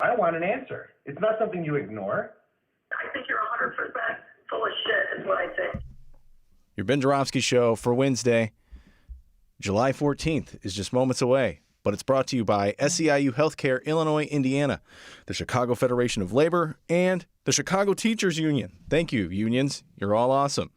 I want an answer. It's not something you ignore. I think you're 100% full of shit is what I think. Your Ben Joravsky Show for Wednesday, July 14th is just moments away, but it's brought to you by SEIU Healthcare Illinois, Indiana, the Chicago Federation of Labor, and the Chicago Teachers Union. Thank you, unions. You're all awesome.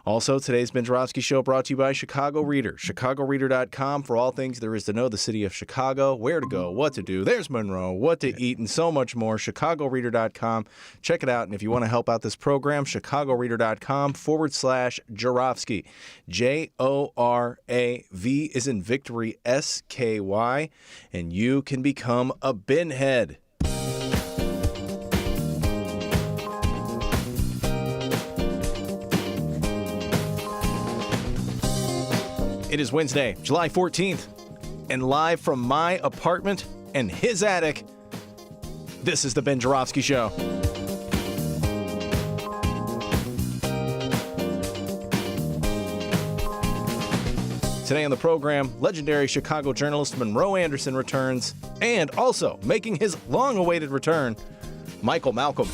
Also, today's Ben Joravsky Show brought to you by Chicago Reader, chicagoreader.com for all things there is to know the city of Chicago, where to go, what to do. There's Monroe, what to eat, and so much more. chicagoreader.com. Check it out. And if you want to help out this program, chicagoreader.com/Joravsky. Jorav is in victory, SKY, and you can become a binhead. It is Wednesday, July 14th, and live from my apartment and his attic, this is the Ben Joravsky Show. Today on the program, legendary Chicago journalist Monroe Anderson returns, and also making his long-awaited return, Michael Malcolm.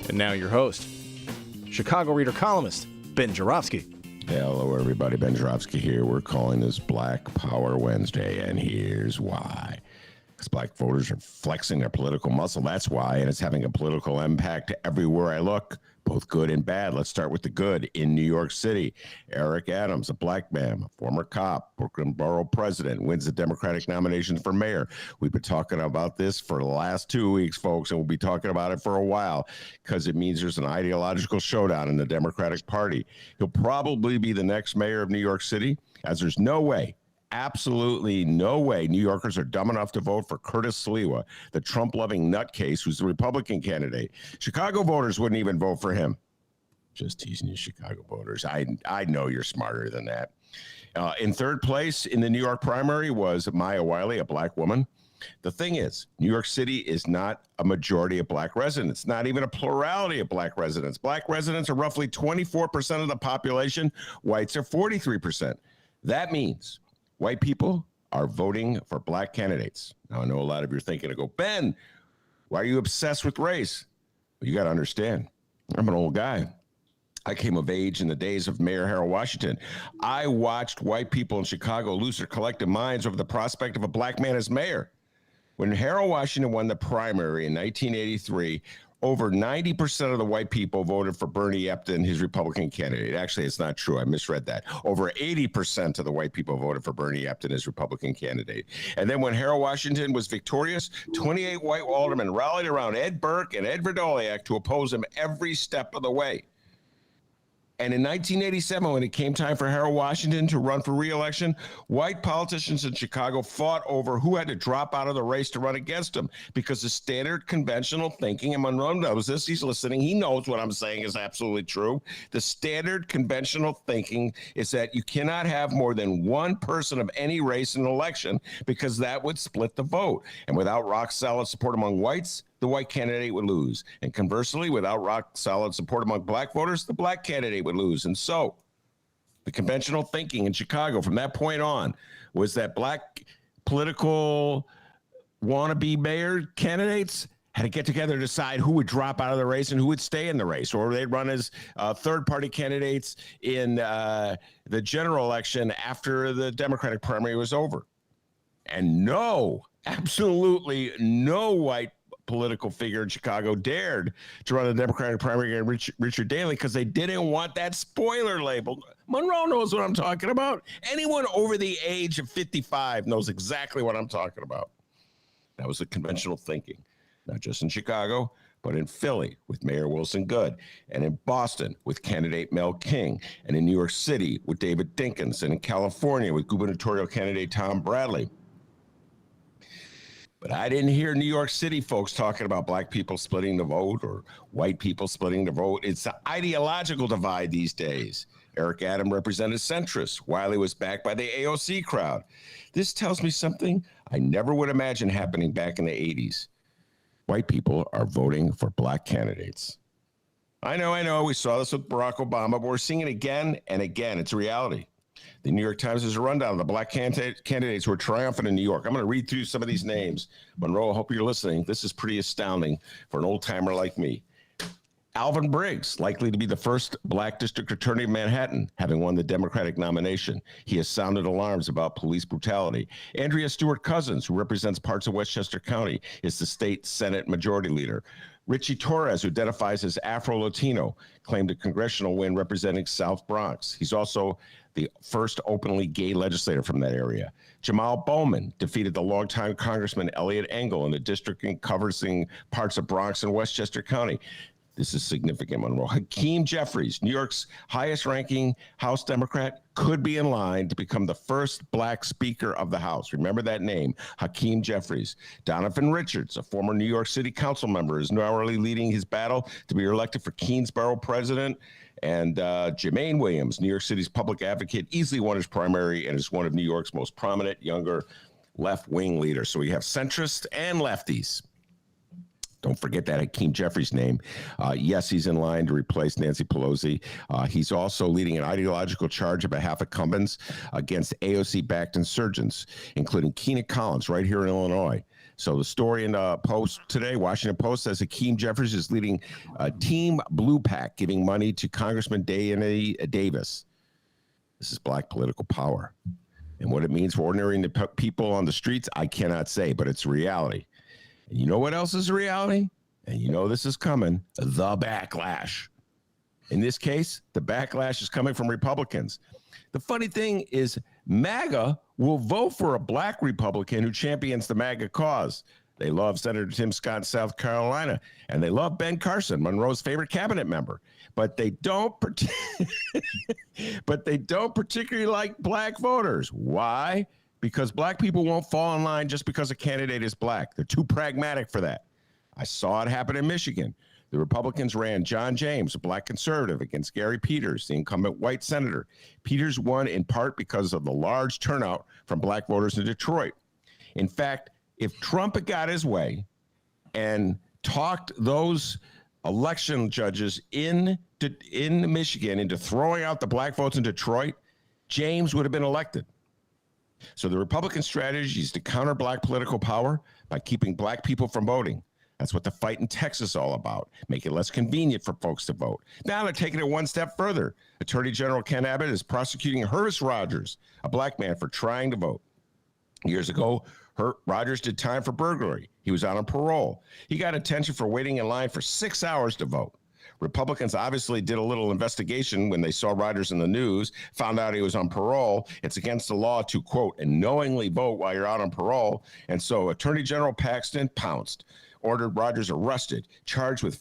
And now your host, Chicago Reader columnist, Ben Joravsky. Hello, everybody. Ben Joravsky here. We're calling this Black Power Wednesday, and here's why. Because black voters are flexing their political muscle. That's why, and it's having a political impact everywhere I look, both good and bad. Let's start with the good. In New York City, Eric Adams, a black man, a former cop, Brooklyn Borough president, wins the Democratic nomination for mayor. We've been talking about this for the last 2 weeks, folks, and we'll be talking about it for a while because it means there's an ideological showdown in the Democratic Party. He'll probably be the next mayor of New York City, as there's no way, absolutely no way New Yorkers are dumb enough to vote for Curtis Sliwa, the Trump-loving nutcase who's the Republican candidate. Chicago voters wouldn't even vote for him. Just teasing you, Chicago voters. I know you're smarter than that. In third place in the New York primary was Maya Wiley, a black woman. The thing is, New York City is not a majority of black residents, not even a plurality of black residents. Black residents are roughly 24% of the population. Whites are 43%. That means white people are voting for black candidates. Now, I know a lot of you are thinking, to go, Ben, why are you obsessed with race? Well, you got to understand, I'm an old guy. I came of age in the days of Mayor Harold Washington. I watched white people in Chicago lose their collective minds over the prospect of a black man as mayor. When Harold Washington won the primary in 1983, over 90% of the white people voted for Bernie Epton, his Republican candidate. Actually, it's not true. I misread that. Over 80% of the white people voted for Bernie Epton, his Republican candidate. And then when Harold Washington was victorious, 28 white aldermen rallied around Ed Burke and Ed Verdoliak to oppose him every step of the way. And in 1987, when it came time for Harold Washington to run for re-election, white politicians in Chicago fought over who had to drop out of the race to run against him, because the standard conventional thinking, and Monroe knows this, he's listening, he knows what I'm saying is absolutely true. The standard conventional thinking is that you cannot have more than one person of any race in an election, because that would split the vote. And without rock solid support among whites, the white candidate would lose. And conversely, without rock solid support among black voters, the black candidate would lose. And so the conventional thinking in Chicago from that point on was that black political wannabe mayor candidates had to get together to decide who would drop out of the race and who would stay in the race, or they'd run as third-party candidates in the general election after the Democratic primary was over. And no, absolutely no white political figure in Chicago dared to run the Democratic primary against Richard Daley, because they didn't want that spoiler label. Monroe knows what I'm talking about. Anyone over the age of 55 knows exactly what I'm talking about. That was the conventional thinking, not just in Chicago, but in Philly with Mayor Wilson Goode, and in Boston with candidate Mel King, and in New York City with David Dinkins, and in California with gubernatorial candidate Tom Bradley. But I didn't hear New York City folks talking about black people splitting the vote or white people splitting the vote. It's an ideological divide these days. Eric Adams represented centrists. Wiley was backed by the AOC crowd. This tells me something I never would imagine happening back in the 80s. White people are voting for black candidates. I know. We saw this with Barack Obama, but we're seeing it again and again. It's a reality. The New York Times has a rundown of the black candidates who are triumphant in New York. I'm going to read through some of these names. Monroe, I hope you're listening. This is pretty astounding for an old-timer like me. Alvin Briggs, likely to be the first black district attorney of Manhattan, having won the Democratic nomination. He has sounded alarms about police brutality. Andrea Stewart Cousins, who represents parts of Westchester County, is the state Senate Majority Leader. Richie Torres, who identifies as Afro-Latino, claimed a congressional win representing South Bronx. He's also the first openly gay legislator from that area. Jamal Bowman defeated the longtime Congressman Elliot Engel in a district covering parts of Bronx and Westchester County. This is significant, Monroe. Hakeem Jeffries, New York's highest-ranking House Democrat, could be in line to become the first black Speaker of the House. Remember that name, Hakeem Jeffries. Donovan Richards, a former New York City Council member, is now leading his battle to be elected for Keensborough president. And Jermaine Williams, New York City's public advocate, easily won his primary and is one of New York's most prominent younger left-wing leaders. So we have centrists and lefties. Don't forget that Hakeem Jeffries' name. Yes, he's in line to replace Nancy Pelosi. He's also leading an ideological charge on behalf of incumbents against AOC-backed insurgents, including Keena Collins right here in Illinois. So the story in the Post today, Washington Post, says Hakeem Jeffries is leading Team Blue PAC, giving money to Congressman Diana Davis. This is black political power. And what it means for ordinary people on the streets, I cannot say, but it's reality. And you know what else is a reality? And you know this is coming, the backlash. In this case, the backlash is coming from Republicans. The funny thing is MAGA will vote for a black Republican who champions the MAGA cause. They love Senator Tim Scott in South Carolina, and they love Ben Carson, Monroe's favorite cabinet member. But they don't particularly like black voters. Why? Because black people won't fall in line just because a candidate is black. They're too pragmatic for that. I saw it happen in Michigan. The Republicans ran John James, a black conservative, against Gary Peters, the incumbent white senator. Peters won in part because of the large turnout from black voters in Detroit. In fact, if Trump had got his way and talked those election judges in Michigan into throwing out the black votes in Detroit, James would have been elected. So the Republican strategy is to counter black political power by keeping black people from voting. That's what the fight in Texas is all about. Make it less convenient for folks to vote. Now they're taking it one step further. Attorney General Ken Abbott is prosecuting Hervis Rogers, a black man, for trying to vote. Years ago, Rogers did time for burglary. He was out on parole. He got attention for waiting in line for 6 hours to vote. Republicans obviously did a little investigation when they saw Rogers in the news, found out he was on parole. It's against the law to, quote, and knowingly vote while you're out on parole. And so Attorney General Paxton pounced, ordered Rogers arrested, charged with a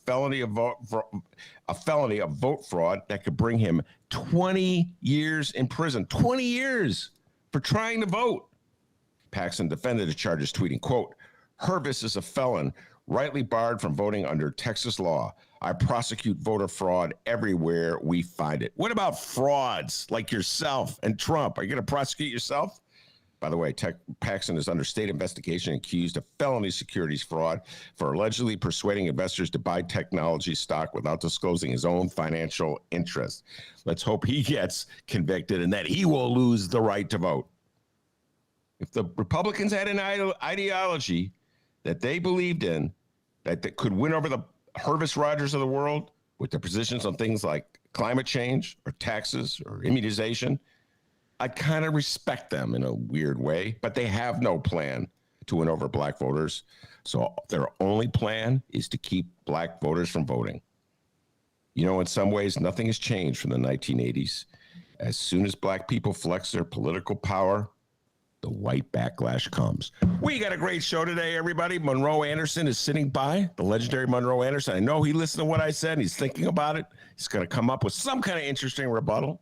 felony of vote fraud that could bring him 20 years in prison. 20 years for trying to vote. Paxton defended the charges, tweeting, quote, Hervis is a felon, rightly barred from voting under Texas law. I prosecute voter fraud everywhere we find it. What about frauds like yourself and Trump? Are you going to prosecute yourself? By the way, Paxton is under state investigation accused of felony securities fraud for allegedly persuading investors to buy technology stock without disclosing his own financial interests. Let's hope he gets convicted and that he will lose the right to vote. If the Republicans had an ideology that they believed in, that could win over the Hervis Rogers of the world with their positions on things like climate change or taxes or immunization, I kind of respect them in a weird way, but they have no plan to win over black voters. So their only plan is to keep black voters from voting. You know, in some ways, nothing has changed from the 1980s. As soon as black people flex their political power, the white backlash comes. We got a great show today, everybody. Monroe Anderson is sitting by, the legendary Monroe Anderson. I know he listened to what I said. He's thinking about it. He's going to come up with some kind of interesting rebuttal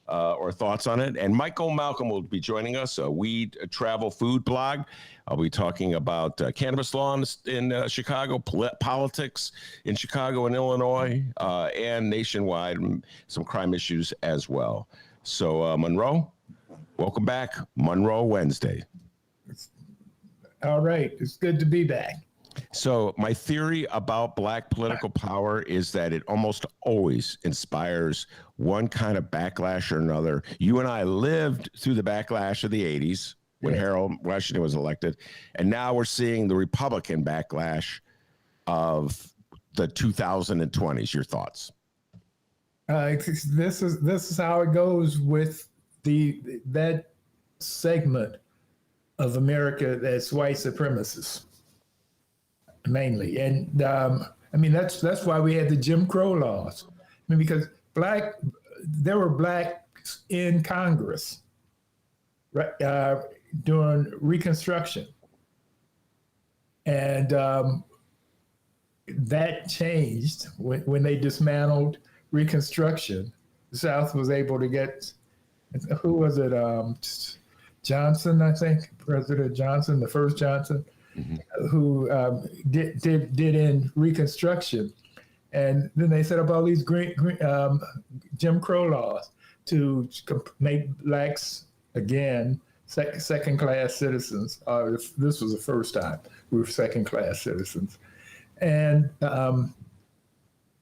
or thoughts on it. And Michael Malcolm will be joining us, a weed travel food blog. I'll be talking about cannabis law in Chicago, politics in Chicago and Illinois, and nationwide, some crime issues as well. So, Monroe, welcome back. Monroe Wednesday. All right. It's good to be back. So my theory about black political power is that it almost always inspires one kind of backlash or another. You and I lived through the backlash of the 80s when Harold Washington was elected, and now we're seeing the Republican backlash of the 2020s. Your thoughts? This is how it goes with that segment of America that's white supremacists mainly, and that's why we had the Jim Crow laws. Because there were blacks in Congress, right, during Reconstruction, and that changed when they dismantled Reconstruction. The South was able to get, who was it? Johnson, I think, President Johnson, the first Johnson, who did in Reconstruction, and then they set up all these Jim Crow laws to make blacks again second-class citizens. This was the first time we were second-class citizens, and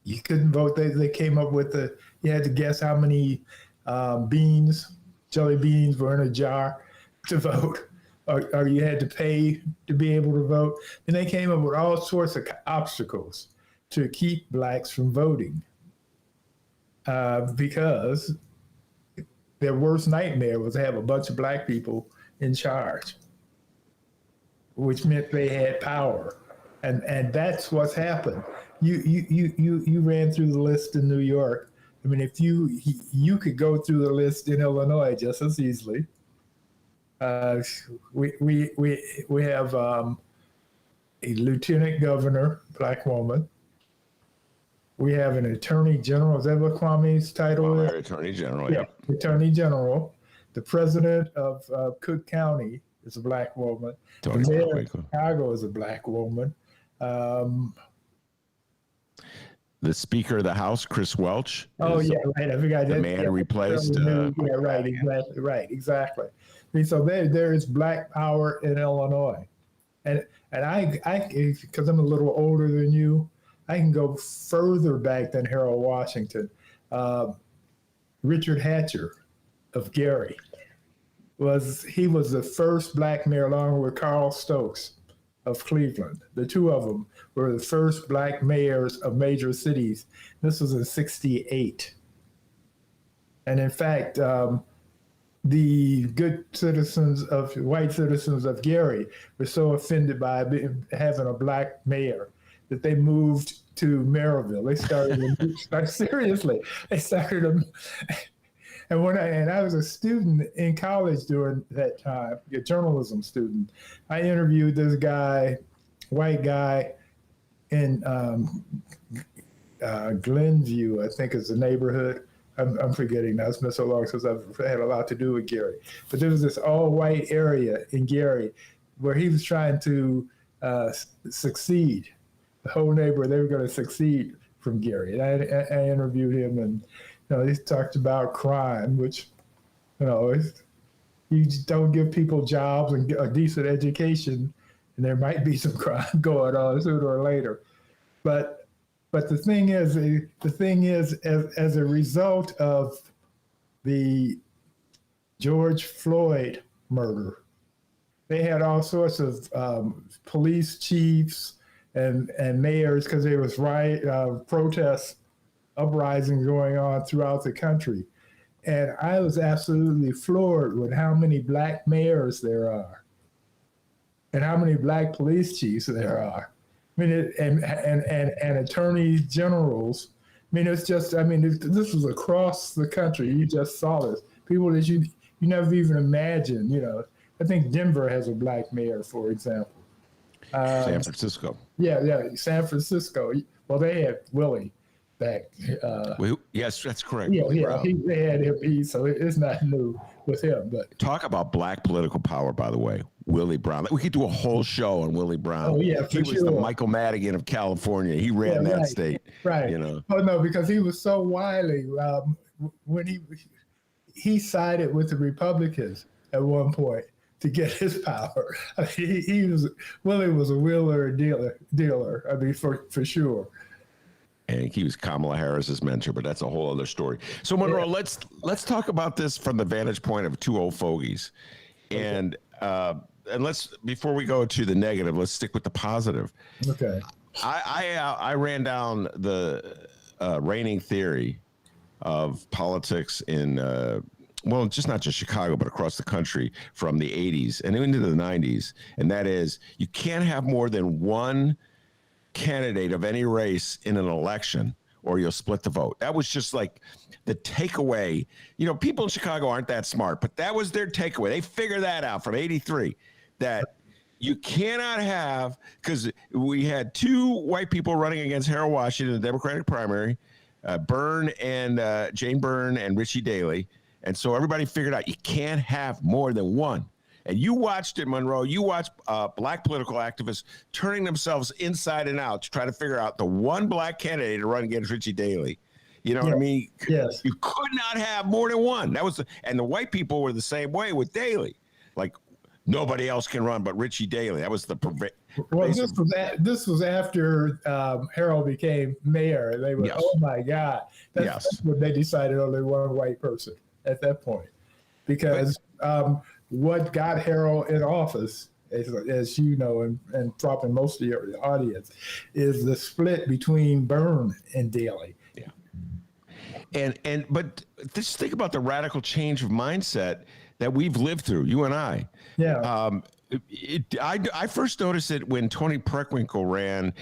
you couldn't vote. They came up with you had to guess how many jelly beans were in a jar to vote, or you had to pay to be able to vote. And they came up with all sorts of obstacles to keep blacks from voting, because their worst nightmare was to have a bunch of black people in charge, which meant they had power. And that's what's happened. You ran through the list in New York. I mean, if you could go through the list in Illinois just as easily. We have a lieutenant governor, black woman. We have an attorney general. Is that what Kwame's title is? Attorney general, yeah. Attorney general. The president of Cook County is a black woman. The mayor of Chicago is a black woman. The Speaker of the House, Chris Welch. Oh, yeah, right. I forgot the man who replaced. Exactly. And so there is black power in Illinois, and I because I'm a little older than you, I can go further back than Harold Washington. Richard Hatcher of Gary was the first black mayor, along with Carl Stokes of Cleveland. The two of them were the first black mayors of major cities. This was in '68. And in fact, the white citizens of Gary were so offended by having a black mayor that they moved to Maryville. They started seriously. They started and when I was a student in college during that time, a journalism student, I interviewed this guy, white guy, in Glenview, I think is the neighborhood. I'm forgetting now. It's been so long since I've had a lot to do with Gary. But there was this all-white area in Gary where he was trying to succeed. The whole neighborhood, they were going to succeed from Gary. And I interviewed him, and he talked about crime, which, you don't give people jobs and a decent education, and there might be some crime going on sooner or later. But the thing is, as a result of the George Floyd murder, they had all sorts of police chiefs and mayors, because there was protests, uprising going on throughout the country. And I was absolutely floored with how many black mayors there are and how many black police chiefs there are. I mean, and attorneys generals. I mean, it's just, this was across the country. You just saw this. People that you never even imagined, I think Denver has a black mayor, for example. San Francisco. Yeah, San Francisco. Well, they had Willie back. Yes, that's correct. Yeah, they had him. So it's not new with him. But talk about black political power, by the way. Willie Brown. We could do a whole show on Willie Brown. Oh yeah, he was the Michael Madigan of California. He ran that state. Right. Oh no, because he was so wily. When he sided with the Republicans at one point to get his power. I mean, he was Willie was a wheeler and dealer. I mean, for sure. And he was Kamala Harris's mentor, but that's a whole other story. So Monroe, let's talk about this from the vantage point of two old fogies, and let's, before we go to the negative, let's stick with the positive. Okay. I ran down the reigning theory of politics in well, just not just Chicago, but across the country from the 80s and into the 90s, and that is you can't have more than one candidate of any race in an election or you'll split the vote. That was just like the takeaway. You know, people in Chicago aren't that smart, but that was their takeaway. They figured that out from 83, that you cannot have, because we had two white people running against Harold Washington in the Democratic primary, Jane Byrne and Richie Daley. And so everybody figured out you can't have more than one. And you watched it, Monroe. You watched black political activists turning themselves inside and out to try to figure out the one black candidate to run against Richie Daley. You know what I mean? Yes. You could not have more than one. That was, and the white people were the same way with Daley. Like nobody else can run but Richie Daley. That was the Well, this was after Harold became mayor. They were, oh my God. That's when they decided only one white person at that point. Because what got Harold in office, as you know, and probably most of your audience, is the split between Byrne and Daley. Yeah. But just think about the radical change of mindset that we've lived through, you and I. Yeah. I first noticed it when Toni Preckwinkle ran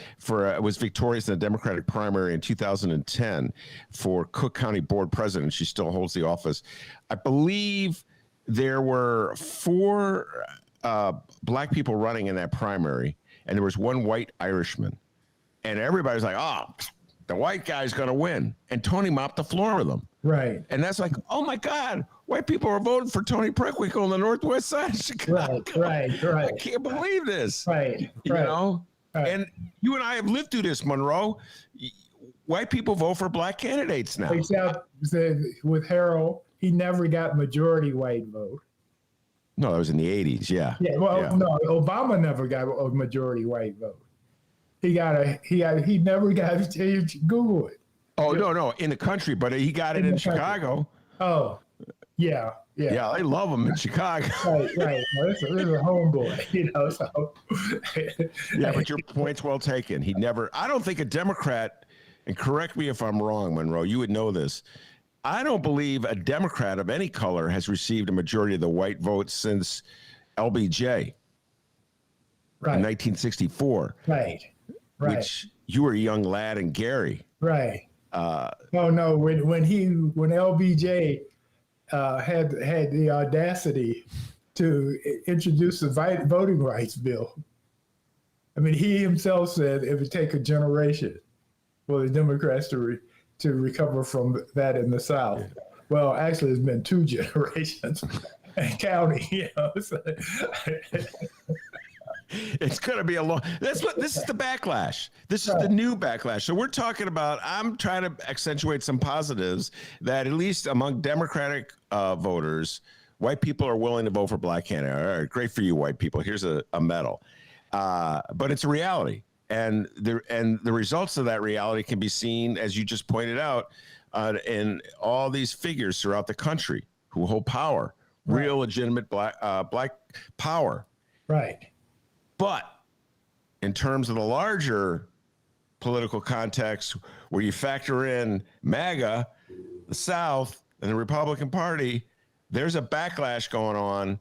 was victorious in the Democratic primary in 2010 for Cook County Board President. She still holds the office. I believe there were 4 black people running in that primary, and there was one white Irishman. And everybody's like, oh, the white guy's going to win. And Tony mopped the floor with them. Right. And that's like, oh, my God, white people are voting for Toni Preckwinkle on the northwest side of Chicago. Right. I can't believe this. Right. You know? Right. And you and I have lived through this, Monroe. White people vote for black candidates now. Except with Harold, he never got majority white vote. No, that was in the 80s, yeah. Yeah, well, no, Obama never got a majority white vote. He never got, Google it. Oh, no, in the country, but he got it in Chicago. Oh, yeah. Yeah, I love him in Chicago. Right. Well, this is a homeboy, you know, so. Yeah, but your point's well taken. I don't think a Democrat, and correct me if I'm wrong, Monroe, you would know this. I don't believe a Democrat of any color has received a majority of the white votes since LBJ in 1964. Right. Which you were a young lad in Gary. Right. When LBJ had the audacity to introduce the voting rights bill. I mean, he himself said it would take a generation for the Democrats to recover from that in the South. Yeah. Well, actually, it's been 2 generations and counting. You know, so. It's going to be a long. This is the backlash. This is the new backlash. So we're talking about. I'm trying to accentuate some positives that at least among Democratic voters, white people are willing to vote for black candidates. All right, great for you, white people. Here's a medal. But it's a reality, and the results of that reality can be seen, as you just pointed out, in all these figures throughout the country who hold power, real legitimate black power. Right. But in terms of the larger political context, where you factor in MAGA, the South, and the Republican Party, there's a backlash going on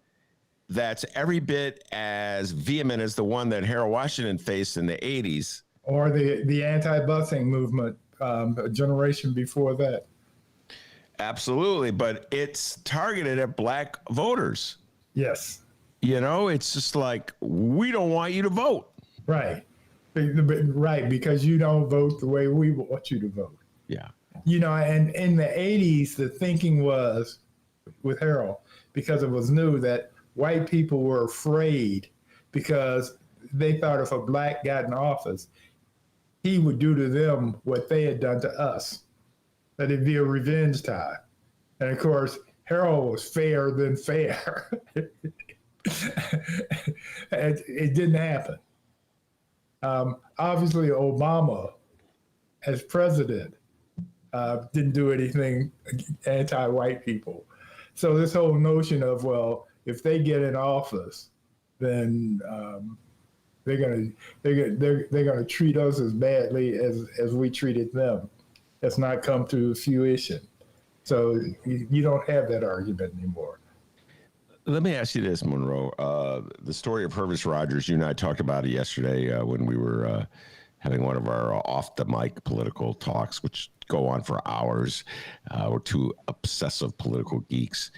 that's every bit as vehement as the one that Harold Washington faced in the 80s. Or the anti-busing movement a generation before that. Absolutely, but it's targeted at black voters. Yes. You know, it's just like, we don't want you to vote. Right. Right, because you don't vote the way we want you to vote. Yeah. You know, and in the 80s, the thinking was, with Harold, because it was new, that white people were afraid because they thought if a black got in office, he would do to them what they had done to us, that it'd be a revenge time. And of course, Harold was fairer than fair. It didn't happen. Obviously, Obama, as president, didn't do anything anti-white people. So this whole notion of, well, if they get in office, then they're gonna treat us as badly as we treated them. That's not come to fruition. So you don't have that argument anymore. Let me ask you this, Monroe. The story of Hervis Rogers, you and I talked about it yesterday when we were having one of our off-the-mic political talks, which go on for hours. We're two obsessive political geeks.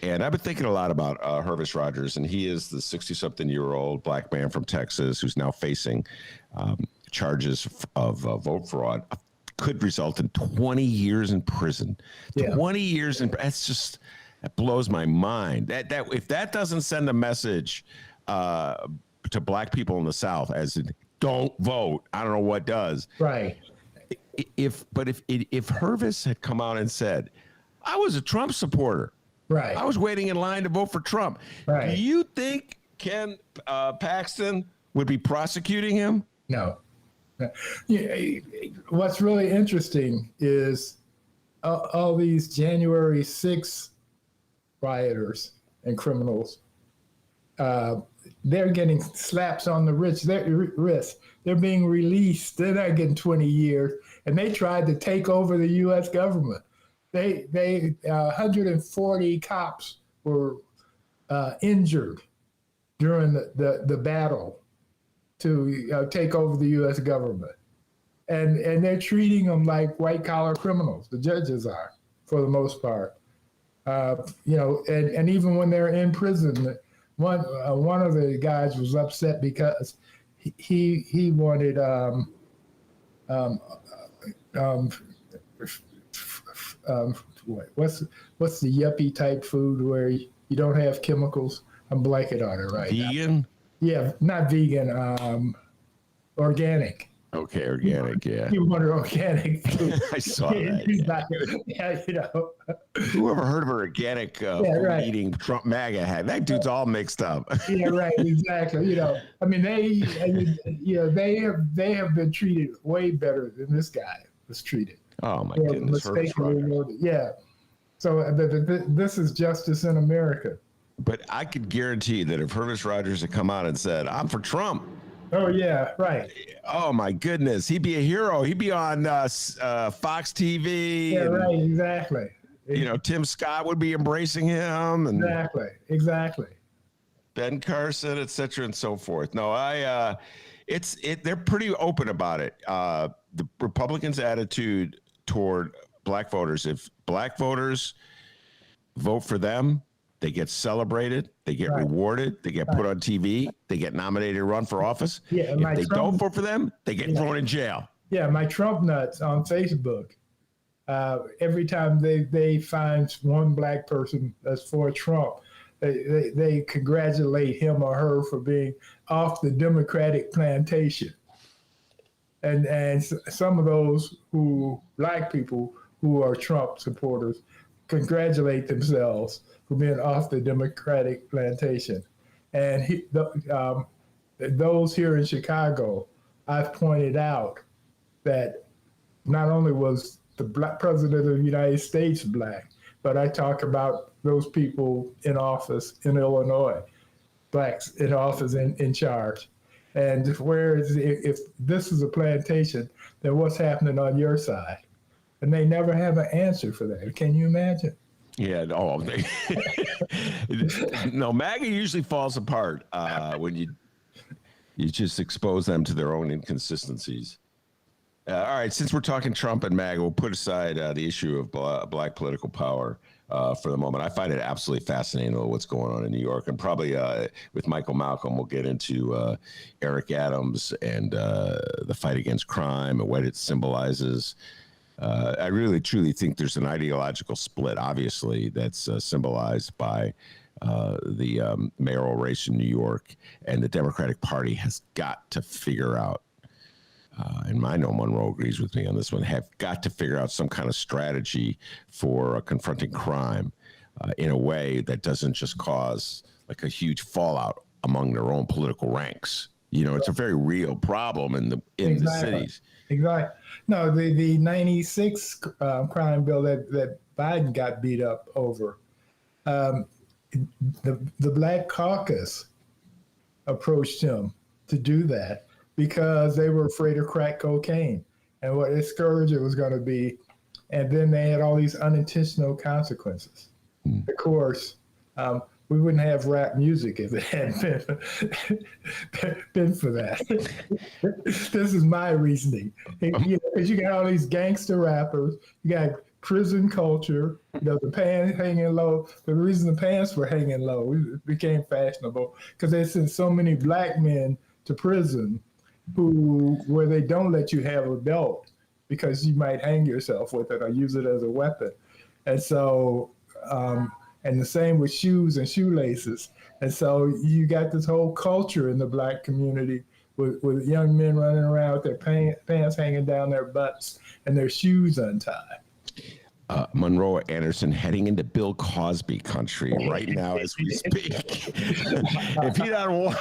And I've been thinking a lot about Hervis Rogers, and he is the 60-something-year-old black man from Texas who's now facing charges of vote fraud. Could result in 20 years in prison. Yeah. 20 years in that's just that blows my mind. That if that doesn't send a message to black people in the South as in, don't vote, I don't know what does. Right. If Hervis had come out and said, I was a Trump supporter. Right. I was waiting in line to vote for Trump. Right. Do you think Ken Paxton would be prosecuting him? No. Yeah, what's really interesting is all these January 6th rioters and criminals, they're getting slaps on the wrist. They're being released. They're not getting 20 years. And they tried to take over the U.S. government. They 140 cops were injured during the battle to take over the U.S. government. And they're treating them like white-collar criminals. The judges are, for the most part. And even when they're in prison, one of the guys was upset because he wanted what's the yuppie type food where you don't have chemicals? I'm blanking on it right now. Vegan? Yeah, not vegan, organic. Okay, organic, yeah. You wanted organic food. I saw that. Yeah. Whoever heard of an organic food eating Trump MAGA hat? That dude's all mixed up. Yeah, right, exactly. I mean, they have been treated way better than this guy was treated. Oh my goodness. Yeah. So this is justice in America. But I could guarantee that if Hervis Rogers had come out and said, I'm for Trump. Oh, yeah, right. Oh, my goodness. He'd be a hero. He'd be on Fox TV. Yeah, right, exactly. Tim Scott would be embracing him. And Exactly. Ben Carson, et cetera, and so forth. No, they're pretty open about it. The Republicans' attitude toward black voters, if black voters vote for them, they get celebrated, they get rewarded, they get put on TV, they get nominated to run for office. Yeah, if they don't vote for them, they get thrown in jail. Yeah, my Trump nuts on Facebook, every time they find one black person that's for Trump, they congratulate him or her for being off the Democratic plantation. And some of those black people who are Trump supporters congratulate themselves for being off the Democratic plantation. And those here in Chicago, I've pointed out that not only was the black president of the United States black, but I talk about those people in office in Illinois, blacks in office in charge. And whereas if this is a plantation, then what's happening on your side? And they never have an answer for that. Can you imagine? Yeah, no. No, MAGA usually falls apart when you just expose them to their own inconsistencies. All right, since we're talking Trump and MAGA, we'll put aside the issue of black political power for the moment. I find it absolutely fascinating what's going on in New York, and probably with Michael Malcolm, we'll get into Eric Adams and the fight against crime and what it symbolizes. I really, truly think there's an ideological split, obviously, that's symbolized by the mayoral race in New York, and the Democratic Party has got to figure out, and I know Monroe agrees with me on this one, have got to figure out some kind of strategy for confronting crime in a way that doesn't just cause like a huge fallout among their own political ranks. It's a very real problem in the cities. Exactly. No, the 96 crime bill that Biden got beat up over, the Black Caucus approached him to do that because they were afraid of crack cocaine and what a scourge it was going to be. And then they had all these unintentional consequences. Of course, we wouldn't have rap music if it hadn't been for that. This is my reasoning. Because you got all these gangster rappers, you got prison culture, the pants hanging low. The reason the pants were hanging low, it became fashionable because they sent so many black men to prison where they don't let you have a belt because you might hang yourself with it or use it as a weapon. And so, and the same with shoes and shoelaces. And so you got this whole culture in the black community with young men running around with their pants hanging down their butts and their shoes untied. Monroe Anderson heading into Bill Cosby country right now as we speak. If he don't want,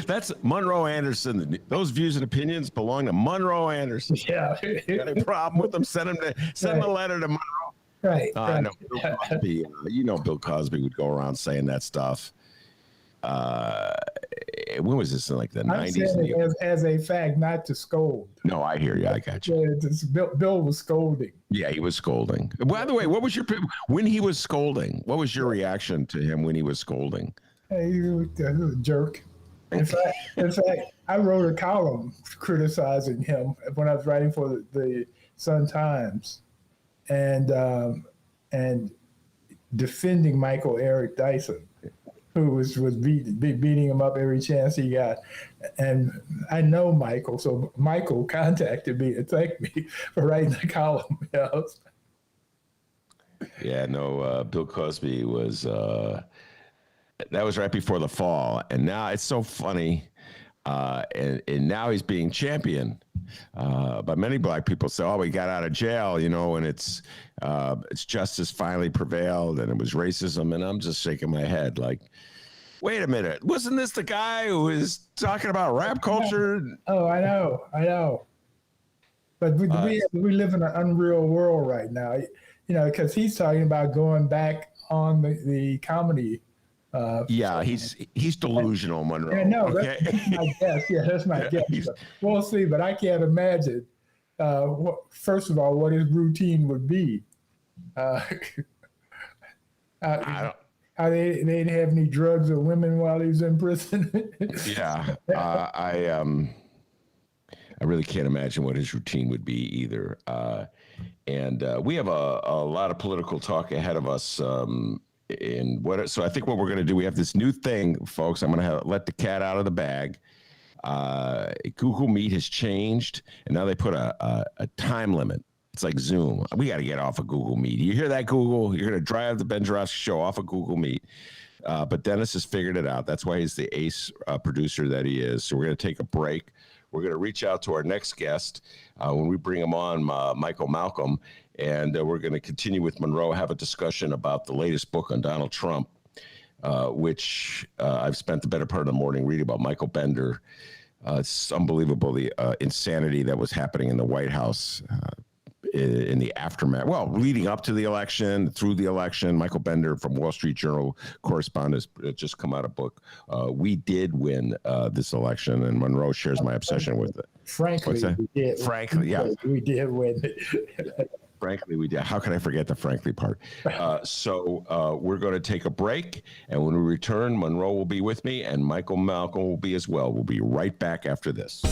that's Monroe Anderson. Those views and opinions belong to Monroe Anderson. Yeah. Got any problem with them? Send a letter to Monroe. Right. No, Bill Cosby, Bill Cosby would go around saying that stuff. When was this in like the 90s? I'm saying it as a fact, not to scold. No, I hear you. I got you. Bill was scolding. Yeah, he was scolding. By the way, when he was scolding, what was your reaction to him when he was scolding? Hey, he was a jerk. In fact, I wrote a column criticizing him when I was writing for the Sun Times, and defending Michael Eric Dyson, who was beating him up every chance he got. And I know Michael, so Michael contacted me and thanked me for writing the column. Yeah, no, Bill Cosby was, that was right before the fall. And now it's so funny. And now he's being championed by many black people. So, oh, he got out of jail, and it's justice finally prevailed, and it was racism. And I'm just shaking my head like, wait a minute, wasn't this the guy who was talking about rap culture? Oh, I know. But we live in an unreal world right now, because he's talking about going back on the comedy. Yeah, he's delusional, Monroe. Yeah, no, okay? that's my guess. Yeah, that's my guess. We'll see, but I can't imagine. First of all, what his routine would be. They didn't have any drugs or women while he was in prison. Yeah, I really can't imagine what his routine would be either. And we have a lot of political talk ahead of us. So I think what we're going to do, we have this new thing, folks. I'm going to let the cat out of the bag. Google Meet has changed, and now they put a time limit. It's like Zoom. We got to get off of Google Meet. You hear that, Google? You're going to drive the Ben Jarofsky Show off of Google Meet. But Dennis has figured it out. That's why he's the ace producer that he is. So we're going to take a break. We're going to reach out to our next guest when we bring him on, Michael Malcolm, and we're going to continue with Monroe, have a discussion about the latest book on Donald Trump, which I've spent the better part of the morning reading about Michael Bender. It's unbelievable, the insanity that was happening in the White House in the aftermath. Well, leading up to the election, through the election. Michael Bender from Wall Street Journal correspondent has just come out a book. We did win this election, and Monroe shares my obsession with it. Frankly, we did. Frankly, yeah. We did win. Frankly, we did. How can I forget the frankly part? So we're going to take a break, and when we return, Monroe will be with me, and Michael Malcolm will be as well. We'll be right back after this.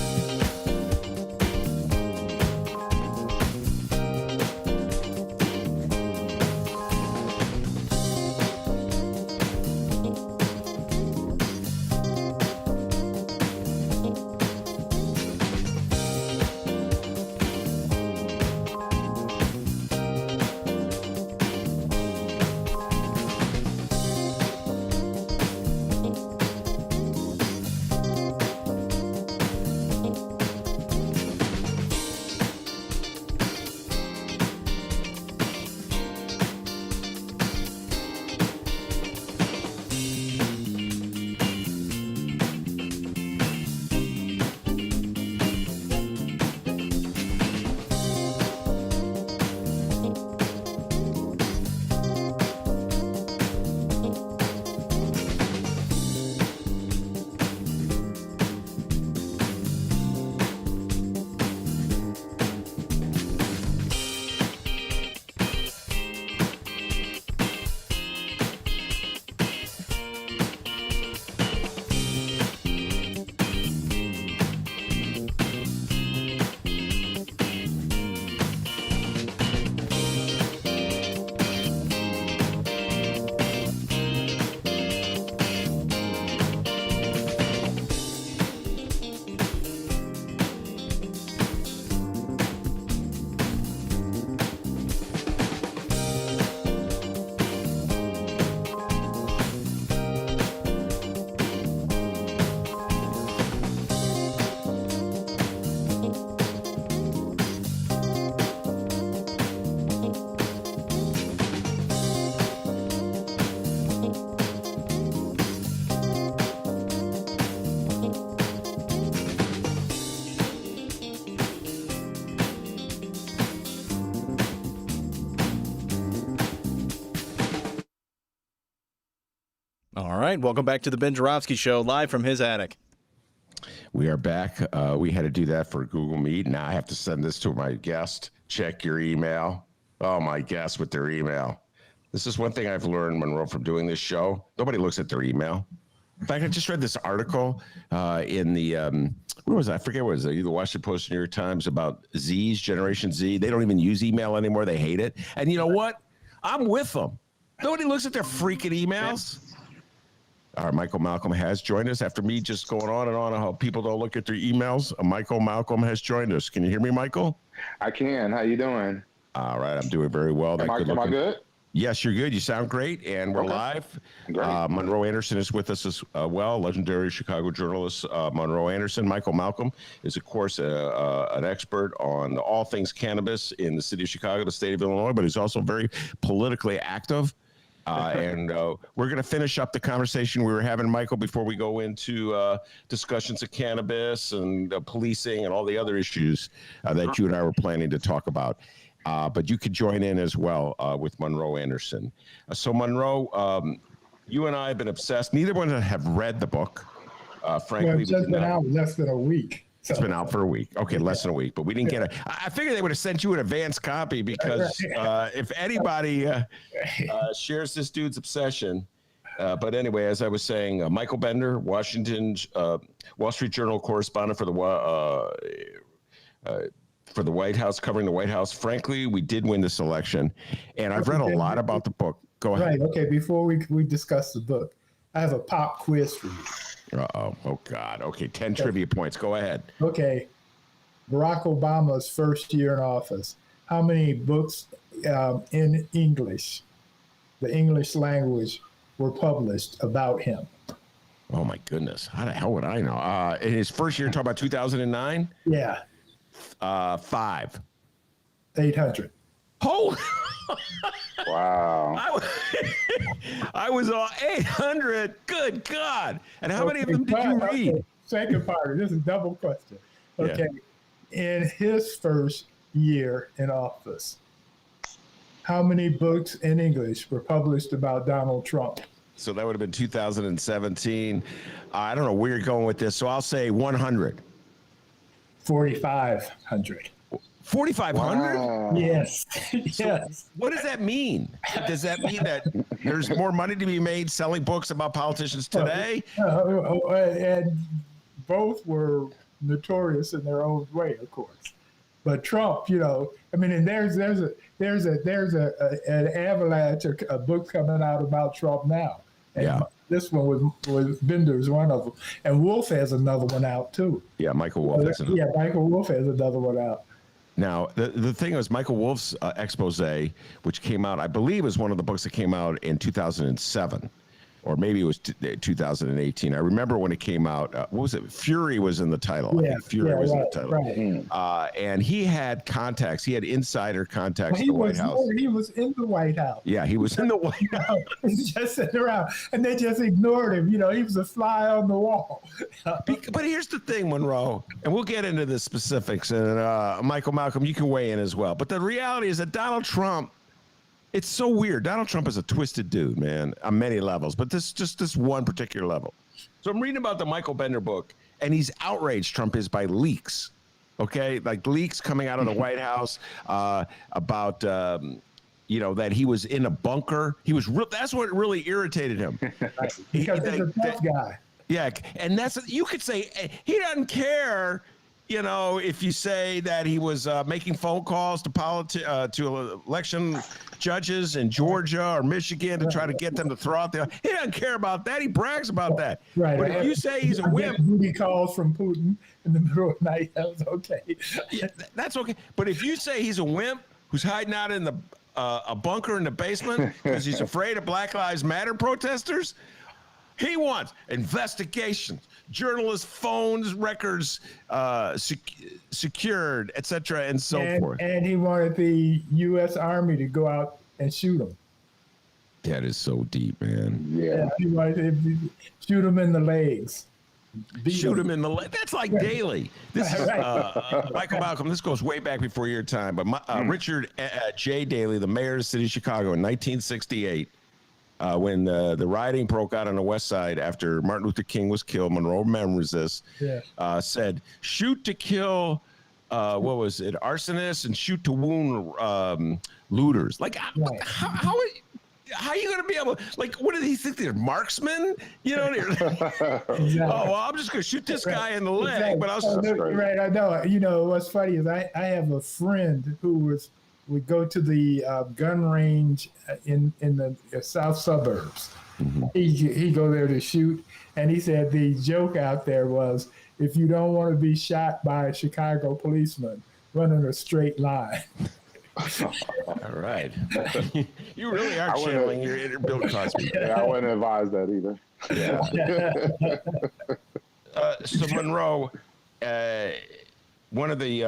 right, welcome back to the Ben Joravsky Show, live from his attic. We are back. We had to do that for Google Meet. Now I have to send this to my guest. Check your email. Oh, my guests with their email. This is one thing I've learned, Monroe, from doing this show. Nobody looks at their email. In fact, I just read this article in the, where was it? I forget what it was, either Washington Post or New York Times about Z's, Generation Z. They don't even use email anymore. They hate it. And you know what? I'm with them. Nobody looks at their freaking emails. Our Michael Malcolm has joined us after me just going on and on how people don't look at their emails. Michael Malcolm has joined us. Can you hear me, Michael? I can. How you doing? All right, I'm doing very well. Am I good? Yes, you're good. You sound great, and we're live. Great. Monroe Anderson is with us as well, legendary Chicago journalist Monroe Anderson. Michael Malcolm is, of course, an expert on all things cannabis in the city of Chicago, the state of Illinois, but he's also very politically active. And we're going to finish up the conversation we were having, Michael, before we go into discussions of cannabis and policing and all the other issues that you and I were planning to talk about. But you could join in as well with Monroe Anderson. So, Monroe, you and I have been obsessed. Neither one have read the book. Frankly, Well, it's just been out less than a week. So. It's been out for a week. Okay, less than a week, but we didn't get it. I figured they would have sent you an advanced copy because if anybody shares this dude's obsession. But anyway, as I was saying, Michael Bender, Washington's Wall Street Journal correspondent for the White House, covering the White House. Frankly, we did win this election, and I've read a lot about the book. Go ahead. Right. Okay. Before we discuss the book, I have a pop quiz for you. Uh-oh. Oh, God. Okay, 10 trivia points. Go ahead. Okay. Barack Obama's first year in office. How many books in English, the English language, were published about him? Oh, my goodness. How the hell would I know? In his first year, talking about 2009? Yeah. 5. 800. Oh! Wow. I was all 800. Good God. And how many of them did you read? Okay. Second part. This is double question. Okay. Yeah. In his first year in office, how many books in English were published about Donald Trump? So that would have been 2017. I don't know where you're going with this. So I'll say 100. 4,500. 4,500? Wow. Yes. So Yes. what does that mean? Does that mean that there's more money to be made selling books about politicians today? And both were notorious in their own way, of course. But Trump, I mean, and there's an avalanche of books coming out about Trump now. And yeah. This one was Bender's one of them, and Wolf has another one out too. Yeah, Michael Wolf. Michael Wolf has another one out. Now, the thing is, Michael Wolf's expose, which came out, I believe, is one of the books that came out in 2007, or maybe it was 2018. I remember when it came out. What was it? Fury was in the title. Yeah, I think Fury was in the title. Right. And he had contacts. He had insider contacts in the White House. He was in the White House. Yeah, he was in the White House. He's just sitting around, and they just ignored him. He was a fly on the wall. But here's the thing, Monroe, and we'll get into the specifics. And Michael Malcolm, you can weigh in as well. But the reality is that Donald Trump, it's so weird. Donald Trump is a twisted dude, man, on many levels, but this one particular level. So I'm reading about the Michael Bender book, and he's outraged, Trump is, by leaks, okay? Like leaks coming out of the White House about, that he was in a bunker. That's what really irritated him. Because he's a tough guy. Yeah, and you could say he doesn't care. If you say that he was making phone calls to election judges in Georgia or Michigan to try to get them to throw out he doesn't care about that. He brags about that. Right. But if you say he's a wimp, booty calls from Putin in the middle of the night, that was okay. Yeah, that's okay. But if you say he's a wimp who's hiding out in a bunker in the basement because he's afraid of Black Lives Matter protesters, he wants investigations, journalist phones, records secured, etc., and so forth. And he wanted the U.S. Army to go out and shoot him. That is so deep, man. Yeah. He wanted to shoot him in the legs. Shoot him in the leg. That's like Daley. This is Michael Malcolm. This goes way back before your time. But Richard J. Daley, the mayor of the city of Chicago in 1968, when the rioting broke out on the West Side after Martin Luther King was killed. Monroe remembers this. Yeah. Said, "Shoot to kill." What was it? Arsonists and shoot to wound looters. Like, Right. how are you going to be able? Like, what do they think they're marksmen? You know? Exactly. Oh, well, I'm just going to shoot this guy in the leg. Exactly. But I was Oh, no, right. I know. You know what's funny is I have a friend who would go to the gun range in the south suburbs. Mm-hmm. He go there to shoot, and he said the joke out there was, if you don't want to be shot by a Chicago policeman, run in a straight line. All right. You really are channeling your inner Bill Cosby. Yeah, I wouldn't advise that either. Yeah. So Monroe, one of the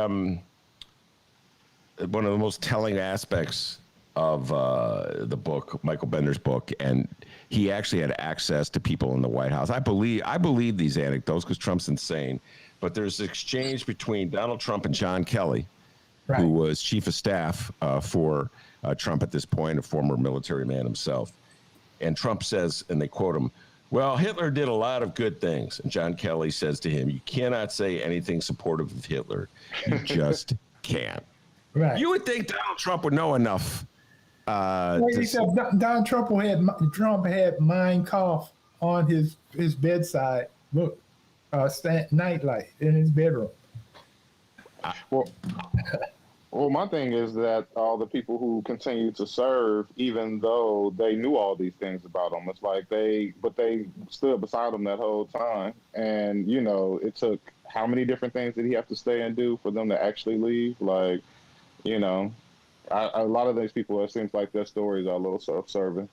most telling aspects of the book, Michael Bender's book, and he actually had access to people in the White House. I believe these anecdotes because Trump's insane, but there's an exchange between Donald Trump and John Kelly, Right. who was chief of staff for Trump at this point, a former military man himself. And Trump says, and they quote him, "Well, Hitler did a lot of good things." And John Kelly says to him, "You cannot say anything supportive of Hitler. You just can't." Right. You would think Donald Trump would know enough. He said Donald Trump had Mein Kampf on his bedside. Look, nightlight in his bedroom. Well, my thing is that all the people who continue to serve, even though they knew all these things about him, it's like they stood beside him that whole time. And, you know, it took how many different things did he have to stay and do for them to actually leave? Like, you know, a lot of these people, it seems like their stories are a little self-serving.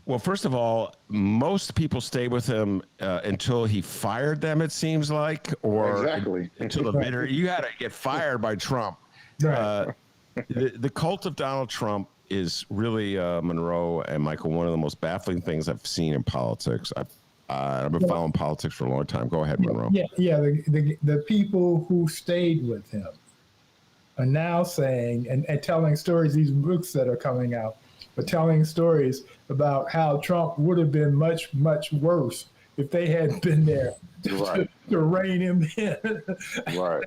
Well, first of all, most people stay with him until he fired them, it seems like, or Exactly. until the bitter. You got to get fired by Trump. Right. The cult of Donald Trump is really, Monroe and Michael, one of the most baffling things I've seen in politics. I've been following politics for a long time. Go ahead, Monroe. Yeah. The people who stayed with him are now saying and telling stories. These books that are coming out, but telling stories about how Trump would have been much, much worse if they hadn't been there Right. to rein him in. Right.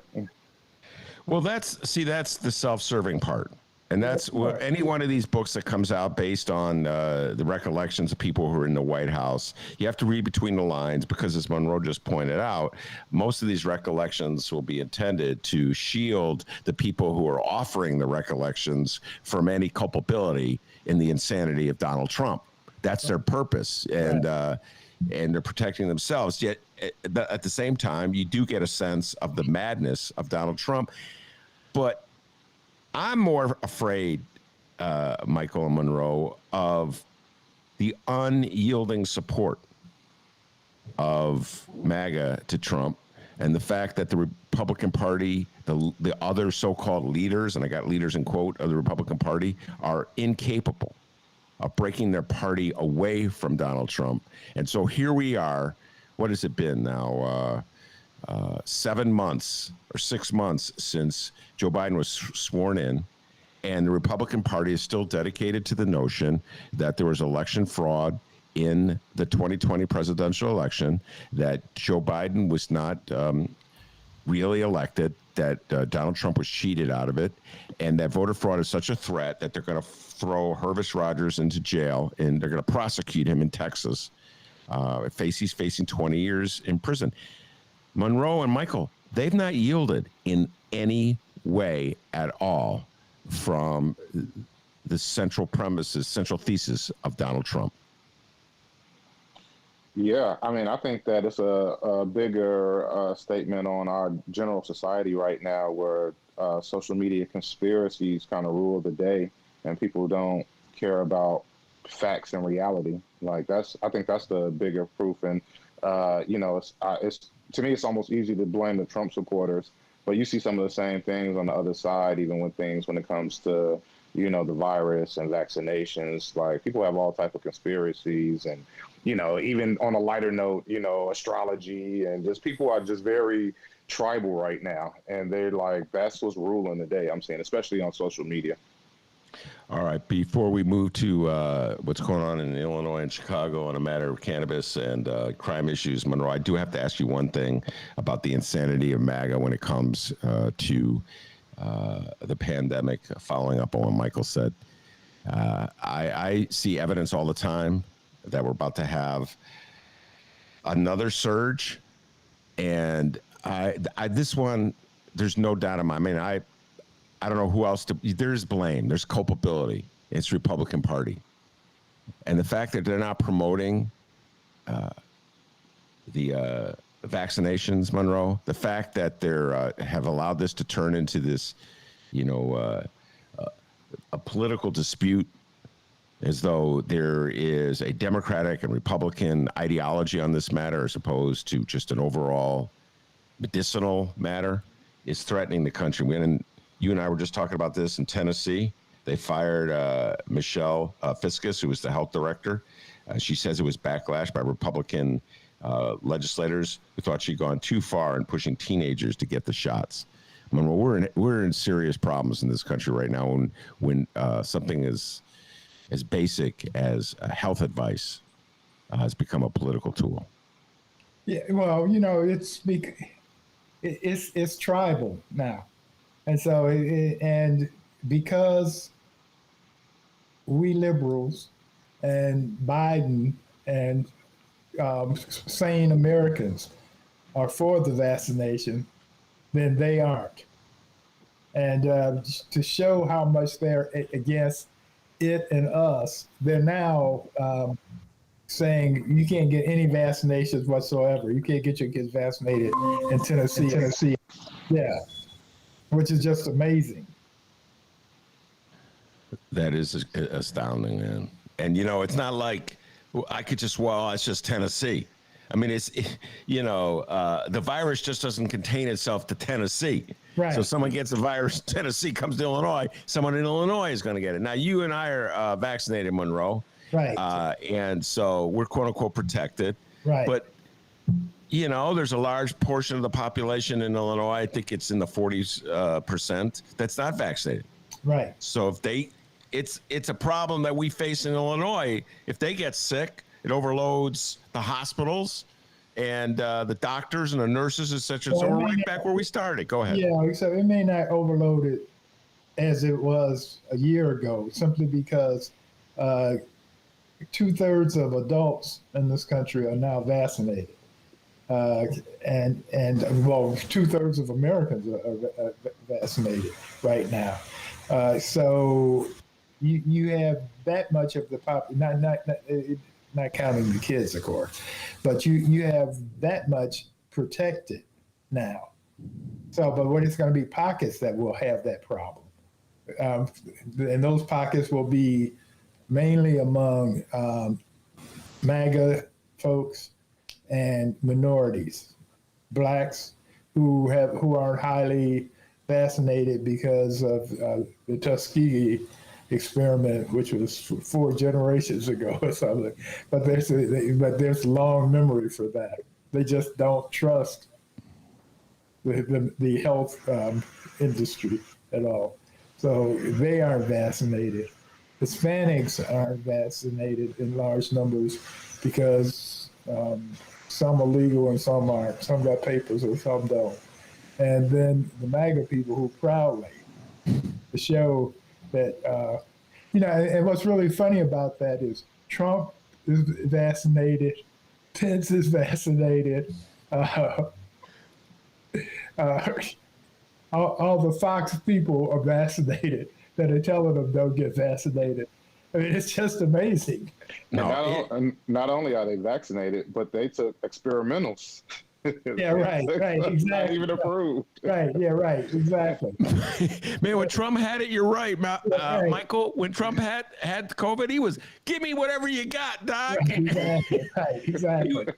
Well, that's the self-serving part. And that's what any one of these books that comes out based on the recollections of people who are in the White House, you have to read between the lines because, as Monroe just pointed out, most of these recollections will be intended to shield the people who are offering the recollections from any culpability in the insanity of Donald Trump. That's their purpose, and they're protecting themselves. Yet, at the same time, you do get a sense of the madness of Donald Trump. But I'm more afraid, Michael and Monroe, of the unyielding support of MAGA to Trump and the fact that the Republican Party, the other so-called leaders, and I got leaders in quote, of the Republican Party, are incapable of breaking their party away from Donald Trump. And so here we are. What has it been now? 7 months or 6 months since Joe Biden was sworn in, and the Republican Party is still dedicated to the notion that there was election fraud in the 2020 presidential election, that Joe Biden was not really elected, that Donald Trump was cheated out of it, and that voter fraud is such a threat that they're going to throw Hervis Rogers into jail, and they're going to prosecute him in Texas. He's facing 20 years in prison. Monroe and Michael, they've not yielded in any way at all from the central thesis of Donald Trump. Yeah, I mean, I think that it's a bigger statement on our general society right now, where social media conspiracies kind of rule the day, and people don't care about facts and reality. Like I think that's the bigger proof. And it's to me, it's almost easy to blame the Trump supporters, but you see some of the same things on the other side, even when it comes to, you know, the virus and vaccinations. Like, people have all type of conspiracies, and, you know, even on a lighter note, you know, astrology, and just people are just very tribal right now. And they're like, that's what's ruling the day, I'm saying, especially on social media. All right. Before we move to what's going on in Illinois and Chicago on a matter of cannabis and crime issues, Monroe, I do have to ask you one thing about the insanity of MAGA when it comes to the pandemic, following up on what Michael said. I see evidence all the time that we're about to have another surge. And this one, there's no doubt in my mind. I don't know who else to. There's blame. There's culpability. It's Republican Party, and the fact that they're not promoting the vaccinations, Monroe. The fact that they're have allowed this to turn into this, a political dispute, as though there is a Democratic and Republican ideology on this matter, as opposed to just an overall medicinal matter, is threatening the country. You and I were just talking about this in Tennessee. They fired Michelle Fiscus, who was the health director. She says it was backlash by Republican legislators who thought she'd gone too far in pushing teenagers to get the shots. I mean, we're in serious problems in this country right now when something as basic as health advice has become a political tool. Yeah, well, it's tribal now. And so, and because we liberals and Biden and sane Americans are for the vaccination, then they aren't. And to show how much they're against it and us, they're now saying you can't get any vaccinations whatsoever. You can't get your kids vaccinated in Tennessee. Yeah. Which is just amazing. That is astounding, man. And it's not like I could just, it's just Tennessee. I mean, the virus just doesn't contain itself to Tennessee. Right. So someone gets the virus, Tennessee comes to Illinois, someone in Illinois is going to get it. Now, you and I are vaccinated, Monroe. Right. And so we're quote unquote protected. Right. But there's a large portion of the population in Illinois, I think it's in the 40%, that's not vaccinated. Right. So it's a problem that we face in Illinois. If they get sick, it overloads the hospitals and the doctors and the nurses, et cetera. So we're right back where we started. Go ahead. Yeah, so it may not overload it as it was a year ago, simply because 2/3 of adults in this country are now vaccinated. And 2/3 of Americans are vaccinated right now. So you have that much of the not counting the kids, of course, but you have that much protected now. So, but what it's going to be pockets that will have that problem, and those pockets will be mainly among MAGA folks and minorities, blacks who aren't highly vaccinated because of the Tuskegee experiment, which was 4 generations ago or something. But there's long memory for that. They just don't trust the health industry at all. So they aren't vaccinated. Hispanics aren't vaccinated in large numbers because some are legal and some aren't. Some got papers and some don't. And then the MAGA people who proudly show that, and what's really funny about that is Trump is vaccinated, Pence is vaccinated, all the Fox people are vaccinated that are telling them don't get vaccinated. I mean, it's just amazing. Not only are they vaccinated, but they took experimentals. Yeah, right, exactly. Not even approved. Right, yeah, right, exactly. Man, when Trump had it, you're right, right. Michael. When Trump had COVID, he was, give me whatever you got, Doc. Right, exactly.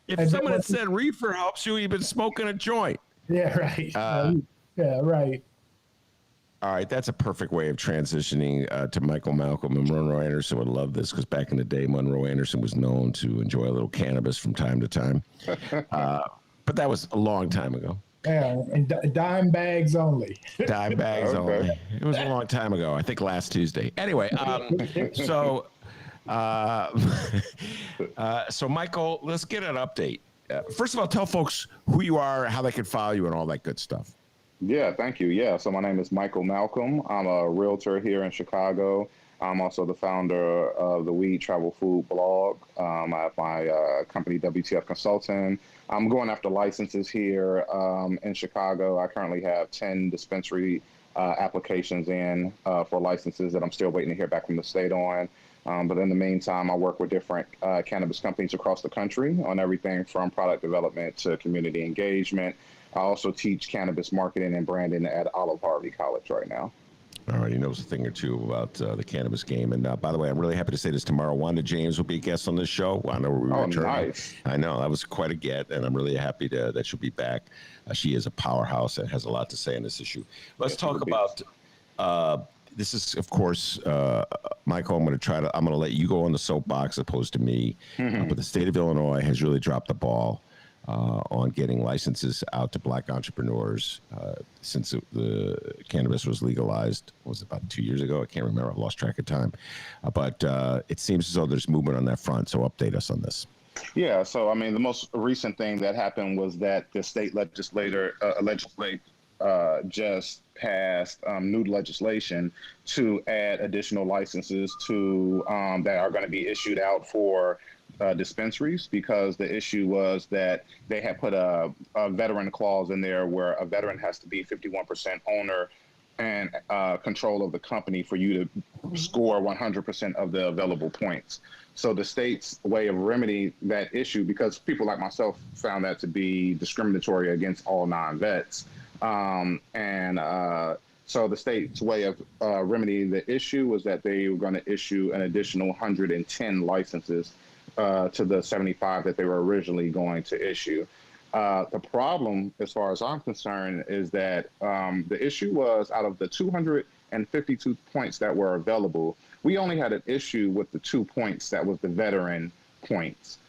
If someone had said reefer helps you, you've been smoking a joint. Yeah, right. Yeah, right. All right, that's a perfect way of transitioning to Michael Malcolm. And Monroe Anderson would love this because back in the day, Monroe Anderson was known to enjoy a little cannabis from time to time. But that was a long time ago. Yeah, and dime bags only. Dime bags Okay. only. It was a long time ago. I think last Tuesday. Anyway, so uh, so Michael, let's get an update. First of all, tell folks who you are, how they can follow you, and all that good stuff. Yeah, thank you. Yeah, so my name is Michael Malcolm. I'm a realtor here in Chicago. I'm also the founder of the Weed Travel Food blog. I have my company, WTF Consulting. I'm going after licenses here in Chicago. I currently have 10 dispensary applications in for licenses that I'm still waiting to hear back from the state on. But in the meantime, I work with different cannabis companies across the country on everything from product development to community engagement. I also teach cannabis marketing and branding at Olive Harvey College right now. All right, he knows a thing or two about the cannabis game. And by the way, I'm really happy to say this tomorrow. Wanda James will be a guest on this show. Wanda, we return. Nice. I know, that was quite a get, and I'm really happy that she'll be back. She is a powerhouse and has a lot to say on this issue. Let's talk about, this is, of course, Michael, I'm going to let you go on the soapbox opposed to me. But the state of Illinois has really dropped the ball on getting licenses out to black entrepreneurs since the cannabis was legalized. Was it about 2 years ago? I can't remember. I've lost track of time. But it seems as though there's movement on that front. So update us on this. Yeah, so I mean, the most recent thing that happened was that the state legislature just passed new legislation to add additional licenses to that are going to be issued out for dispensaries, because the issue was that they had put a veteran clause in there where a veteran has to be 51% owner and control of the company for you to score 100% of the available points. So the state's way of remedying that issue, because people like myself found that to be discriminatory against all non-vets. So the state's way of remedying the issue was that they were going to issue an additional 110 licenses to the 75 that they were originally going to issue. The problem, as far as I'm concerned, is that the issue was out of the 252 points that were available, we only had an issue with the 2 points that was the veteran points.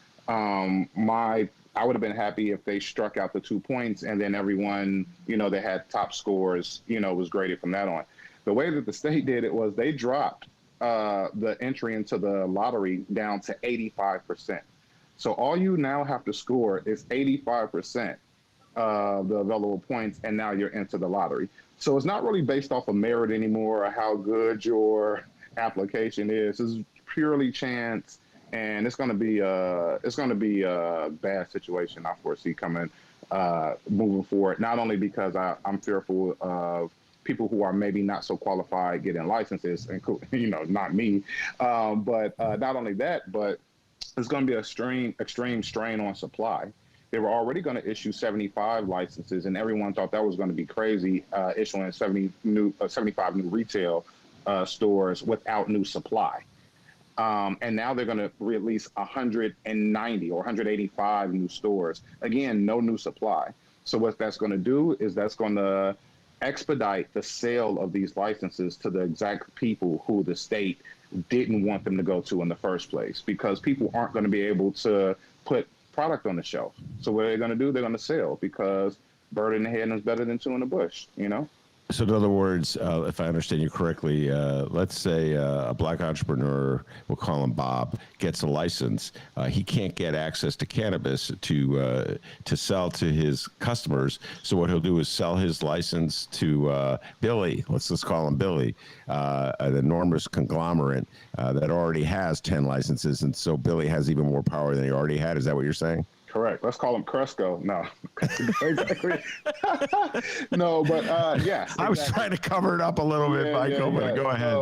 I would have been happy if they struck out the 2 points and then everyone, that had top scores, was graded from that on. The way that the state did it was they dropped the entry into the lottery down to 85%. So all you now have to score is 85% of the available points, and now you're into the lottery. So it's not really based off of merit anymore or how good your application is. It's purely chance, and it's going to be a bad situation I foresee coming moving forward. Not only because I'm fearful of people who are maybe not so qualified getting licenses, not me, but not only that, but it's going to be extreme strain on supply. They were already going to issue 75 licenses, and everyone thought that was going to be crazy, issuing 75 new retail stores without new supply. And now they're going to release 190 or 185 new stores. Again, no new supply. So what that's going to do is that's going to expedite the sale of these licenses to the exact people who the state didn't want them to go to in the first place, because people aren't going to be able to put product on the shelf. So what they're going to do, they're going to sell, because bird in the hand is better than two in the bush, So in other words, if I understand you correctly, let's say a black entrepreneur, we'll call him Bob, gets a license. He can't get access to cannabis to sell to his customers. So what he'll do is sell his license to Billy. Let's call him Billy, an enormous conglomerate that already has 10 licenses. And so Billy has even more power than he already had. Is that what you're saying? Correct. Let's call him Cresco. No, exactly. No, but yes. Exactly. I was trying to cover it up a little bit, Michael, but go ahead.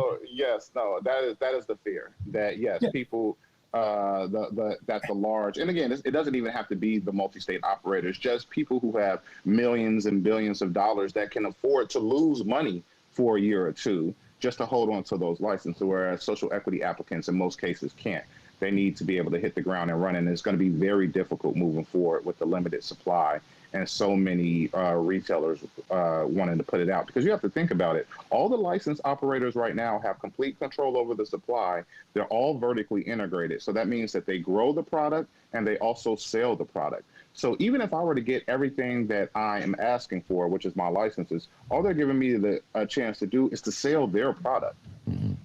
That is the fear that people that the large, and again, it doesn't even have to be the multi-state operators, just people who have millions and billions of dollars that can afford to lose money for a year or two just to hold on to those licenses, whereas social equity applicants in most cases can't. They need to be able to hit the ground and run, and it's going to be very difficult moving forward with the limited supply and so many retailers wanting to put it out. Because you have to think about it. All the licensed operators right now have complete control over the supply. They're all vertically integrated. So that means that they grow the product and they also sell the product. So even if I were to get everything that I am asking for, which is my licenses, all they're giving me a chance to do is to sell their product.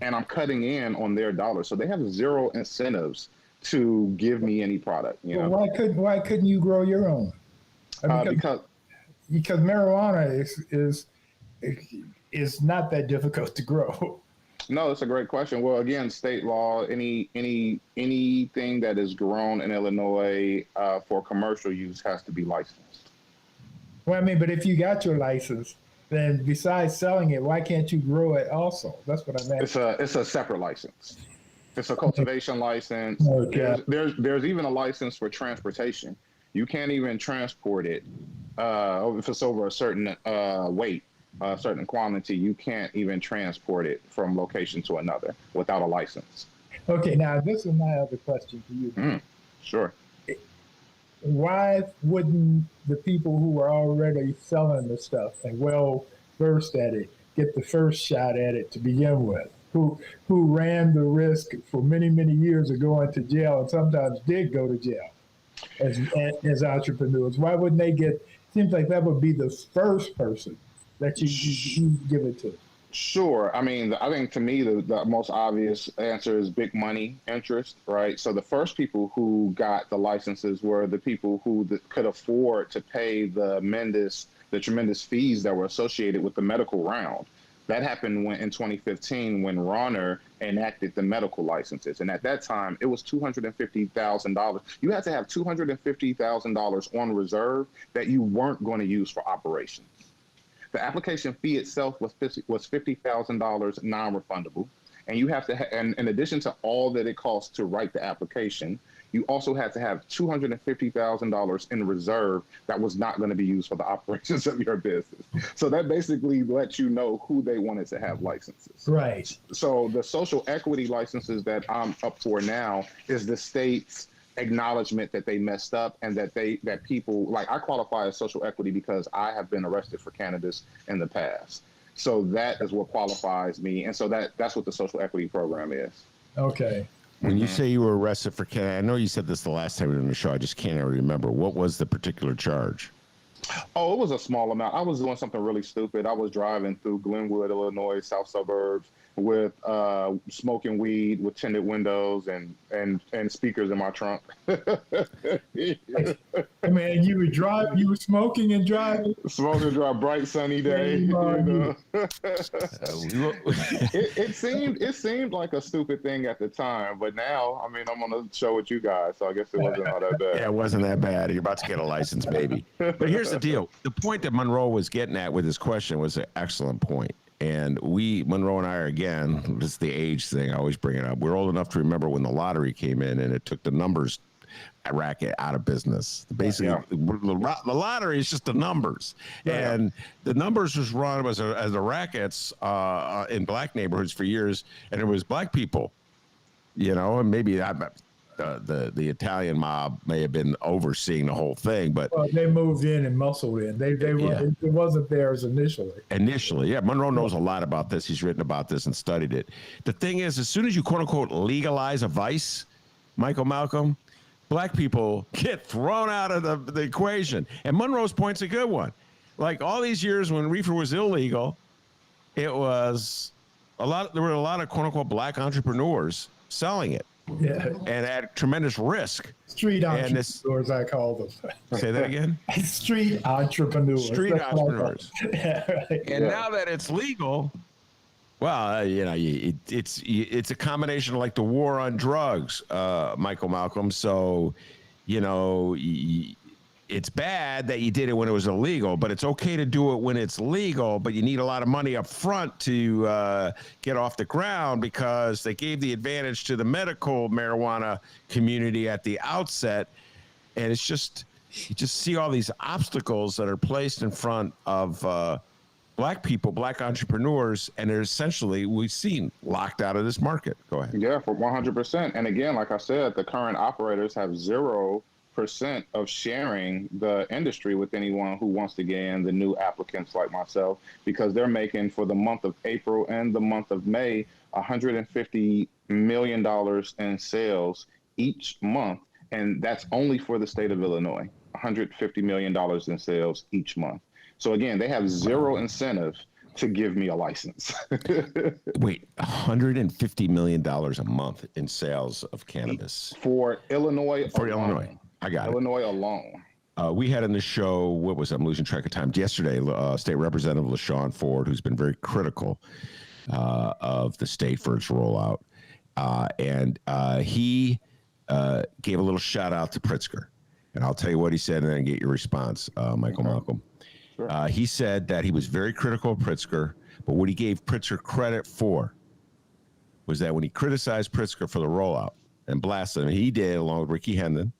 And I'm cutting in on their dollars. So they have zero incentives to give me any product. You know, why couldn't you grow your own? I mean, because marijuana is not that difficult to grow. No, that's a great question. Well, again, state law, anything that is grown in Illinois for commercial use has to be licensed. Well, I mean, but if you got your license, then besides selling it, why can't you grow it also? That's what I meant. It's a separate license. It's a cultivation license. Okay. There's even a license for transportation. You can't even transport it if it's over a certain weight. A certain quantity, you can't even transport it from location to another without a license. Okay, now this is my other question to you. Sure. Why wouldn't the people who are already selling the stuff and well versed at it get the first shot at it to begin with? Who ran the risk for many, many years of going to jail and sometimes did go to jail as entrepreneurs? Why wouldn't they get? Seems like that would be the first person that you give it to. Sure. I mean, I think to me, the most obvious answer is big money interest, right? So the first people who got the licenses were the people who could afford to pay the tremendous fees that were associated with the medical round. That happened in 2015 when Ronner enacted the medical licenses. And at that time, it was $250,000. You had to have $250,000 on reserve that you weren't going to use for operations. The application fee itself was $50,000 non-refundable, and you have to. And in addition to all that it costs to write the application, you also had to have $250,000 in reserve that was not going to be used for the operations of your business. So that basically lets you know who they wanted to have licenses. Right. So the social equity licenses that I'm up for now is the state's acknowledgement that they messed up and that people, like, I qualify as social equity because I have been arrested for cannabis in the past. So that is what qualifies me. And so that's what the social equity program is. Okay. When you say you were arrested for cannabis, I know you said this the last time we were on the show. I just can't remember. What was the particular charge? Oh, it was a small amount. I was doing something really stupid. I was driving through Glenwood, Illinois, south suburbs, with smoking weed with tinted windows and speakers in my trunk. I mean, you were smoking and driving? Smoking and drive, bright sunny day. You know? It seemed like a stupid thing at the time, but now, I mean, I'm on a show with you guys, so I guess it wasn't all that bad. Yeah, it wasn't that bad. You're about to get a license, baby. But here's the deal. The point that Monroe was getting at with his question was an excellent point. And Monroe and I are, again, this is the age thing, I always bring it up. We're old enough to remember when the lottery came in and it took the numbers racket out of business. Basically, the lottery is just the numbers. Yeah. And the numbers was run as the rackets in black neighborhoods for years. And it was black people, you know, and maybe the Italian mob may have been overseeing the whole thing, but they moved in and muscled in. It wasn't theirs initially. Initially, yeah. Monroe knows a lot about this. He's written about this and studied it. The thing is, as soon as you quote unquote legalize a vice, Michael Malcolm, black people get thrown out of the equation. And Monroe's point's a good one. Like all these years when reefer was illegal, there were a lot of quote unquote black entrepreneurs selling it. Yeah. And at tremendous risk. Street entrepreneurs, I call them. Say that again? Street entrepreneurs. Street entrepreneurs. Right. And now that it's legal, well, you know, it's a combination of like the war on drugs, Michael Malcolm. So, you know, it's bad that you did it when it was illegal, but it's okay to do it when it's legal, but you need a lot of money up front to get off the ground because they gave the advantage to the medical marijuana community at the outset. And it's just, you just see all these obstacles that are placed in front of black people, black entrepreneurs, and they're essentially, we've seen, locked out of this market. Go ahead. Yeah, for 100%. And again, like I said, the current operators have zero 100% of sharing the industry with anyone who wants to get in, the new applicants like myself, because they're making for the month of April and the month of May $150 million in sales each month. And that's only for the state of Illinois, $150 million in sales each month. So again, they have zero incentive to give me a license. Wait, $150 million a month in sales of cannabis For Illinois for alone. Illinois. I got Illinois alone. We had in the show, what was it? I'm losing track of time. Yesterday, State Representative LaShawn Ford, who's been very critical of the state for its rollout. And he gave a little shout out to Pritzker. And I'll tell you what he said and then get your response, Michael Malcolm. Sure. He said that he was very critical of Pritzker, but what he gave Pritzker credit for was that when he criticized Pritzker for the rollout and blasted him, he did along with Ricky Hendon,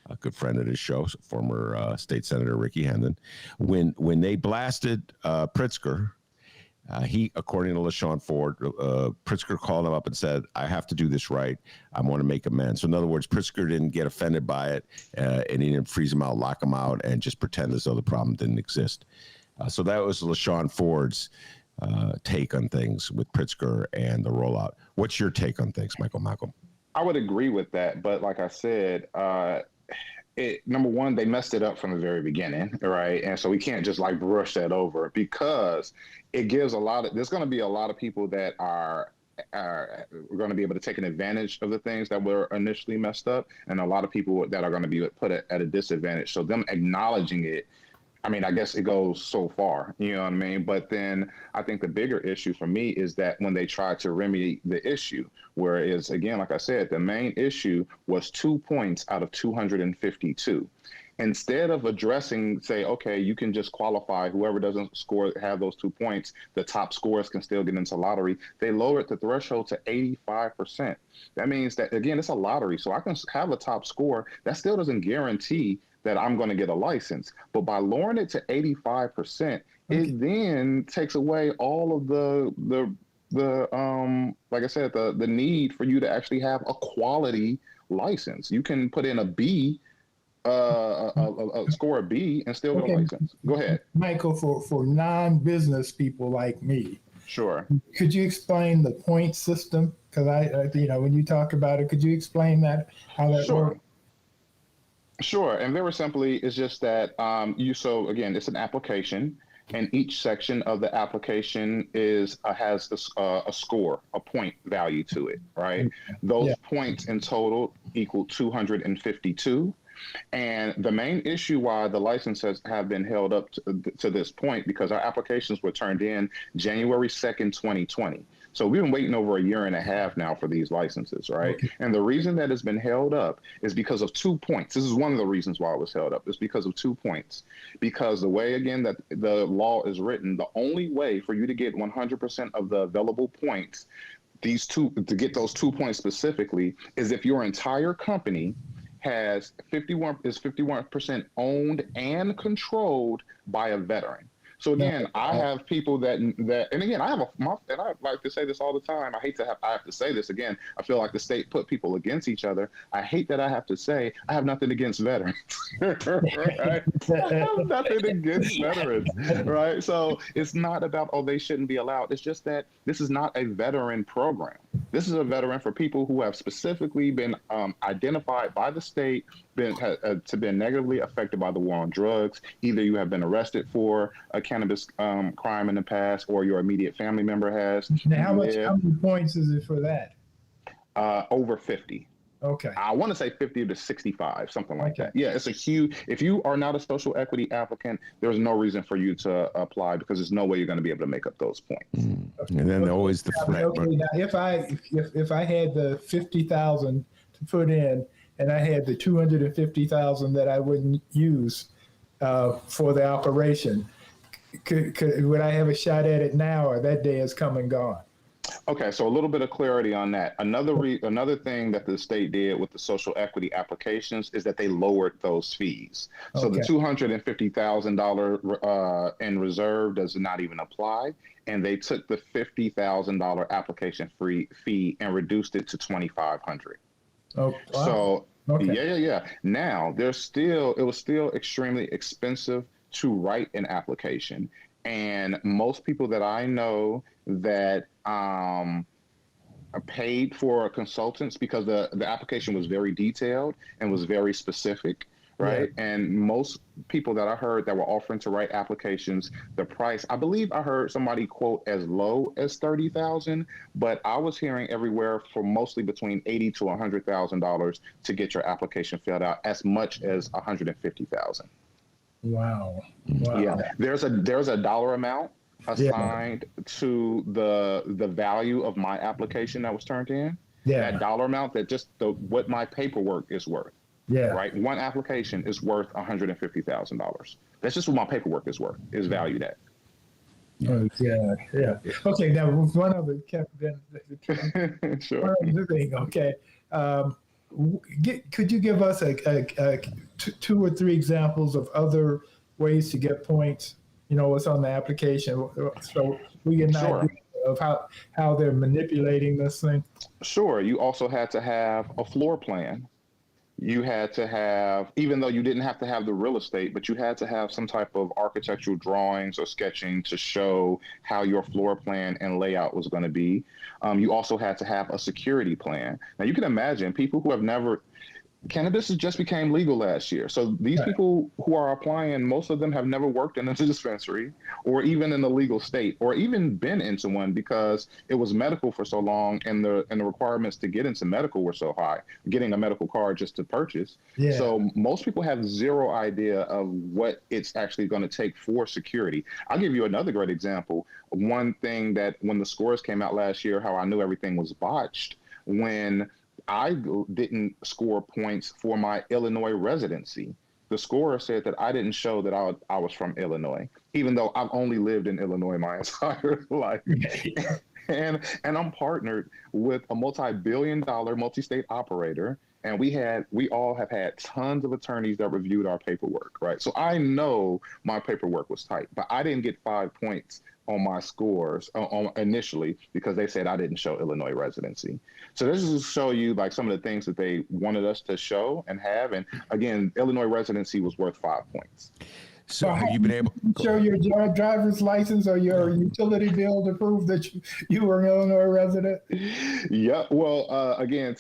a good friend of his show, former state senator Ricky Hendon. When they blasted Pritzker, he, according to LaShawn Ford, Pritzker called him up and said, I have to do this right. I want to make amends. So in other words, Pritzker didn't get offended by it, and he didn't freeze him out, lock him out, and just pretend as though the problem didn't exist. So that was LaShawn Ford's take on things with Pritzker and the rollout. What's your take on things, Michael Malcolm? I would agree with that. But like I said, number one, they messed it up from the very beginning, right? And so we can't just like brush that over, because it gives there's going to be a lot of people that are going to be able to take an advantage of the things that were initially messed up, and a lot of people that are going to be put at a disadvantage. So them acknowledging it, I mean, I guess it goes so far, you know what I mean? But then I think the bigger issue for me is that when they try to remedy the issue, whereas, again, like I said, the main issue was 2 points out of 252. Instead of addressing, say, okay, you can just qualify, whoever doesn't have those 2 points, the top scorers can still get into lottery. They lowered the threshold to 85%. That means that, again, it's a lottery. So I can have a top score. That still doesn't guarantee that I'm going to get a license. But by lowering it to 85%, it then takes away all of the like I said, the need for you to actually have a quality license. You can put in a B, a score of B, and still get a license. Go ahead, Michael. For non-business people like me, sure. Could you explain the point system? Because when you talk about it, could you explain that, how that Sure. works? Sure, and very simply, it's just that so again, it's an application, and each section of the application has a score, a point value to it, right? Those points in total equal 252. And the main issue why the licenses have been held up to this point, because our applications were turned in January 2nd, 2020. So we've been waiting over a year and a half now for these licenses, right? Okay. And the reason that it's been held up is because of 2 points. This is one of the reasons why it was held up. It's because of 2 points. Because the way, again, that the law is written, the only way for you to get 100% of the available points, to get those 2 points specifically, is if your entire company is 51% owned and controlled by a veteran. So again, I have people that, and again, and I like to say this all the time. I have to say this again. I feel like the state put people against each other. I hate that I have to say I have nothing against veterans. Right? I have nothing against veterans, right? So it's not about, they shouldn't be allowed. It's just that this is not a veteran program. This is a veteran for people who have specifically been identified by the state, been negatively affected by the war on drugs. Either you have been arrested for a cannabis crime in the past, or your immediate family member has. Now, how many points is it for that? Over 50. Okay. I want to say 50 to 65, something like that. Yeah, it's a huge. If you are not a social equity applicant, there's no reason for you to apply, because there's no way you're going to be able to make up those points. Okay. And then always the threat. Okay. Now, if I had the 50,000 to put in, and I had the 250,000 that I wouldn't use for the operation, would I have a shot at it now, or that day is come and gone? Okay, so a little bit of clarity on that. Another thing that the state did with the social equity applications is that they lowered those fees. So the $250,000 in reserve does not even apply, and they took the $50,000 application fee and reduced it to $2,500. Oh, wow. So Okay. Yeah. Now it was still extremely expensive to write an application. And most people that I know that are paid for consultants because the application was very detailed and was very specific, Yeah. right? And most people that I heard that were offering to write applications, the price, I believe I heard somebody quote as low as 30,000, but I was hearing everywhere for mostly between 80 to $100,000 to get your application filled out, as much as 150,000. Wow. Yeah, Wow. there's a dollar amount Yeah. assigned to the value of my application that was turned in. Yeah. That dollar amount, that just what my paperwork is worth. Yeah. Right, one application is worth $150,000. That's just what my paperwork is valued at. Oh, yeah. Okay, now one other Sure. one other thing. Okay, could you give us two or three examples of other ways to get points? What's on the application, so we get an Sure. idea of how they're manipulating this thing. Sure. You also had to have a floor plan. You had to have, even though you didn't have to have the real estate, but you had to have some type of architectural drawings or sketching to show how your floor plan and layout was going to be. You also had to have a security plan. Now, you can imagine people who have never, cannabis just became legal last year. So these people who are applying, most of them have never worked in a dispensary or even in a legal state or even been into one, because it was medical for so long and the requirements to get into medical were so high, getting a medical card just to purchase. Yeah. So most people have zero idea of what it's actually going to take for security. I'll give you another great example. One thing that when the scores came out last year, how I knew everything was botched, when I didn't score points for my Illinois residency. The scorer said that I didn't show that I was from Illinois, even though I've only lived in Illinois my entire life. And I'm partnered with a multi-billion-dollar multi-state operator, and we all have had tons of attorneys that reviewed our paperwork, right? So I know my paperwork was tight, but I didn't get 5 points on my scores initially because they said I didn't show Illinois residency. So this is to show you like some of the things that they wanted us to show and have. And again, Illinois residency was worth 5 points. So have you been able to show your driver's license or your utility bill to prove that you were an Illinois resident? Yeah. Well, again,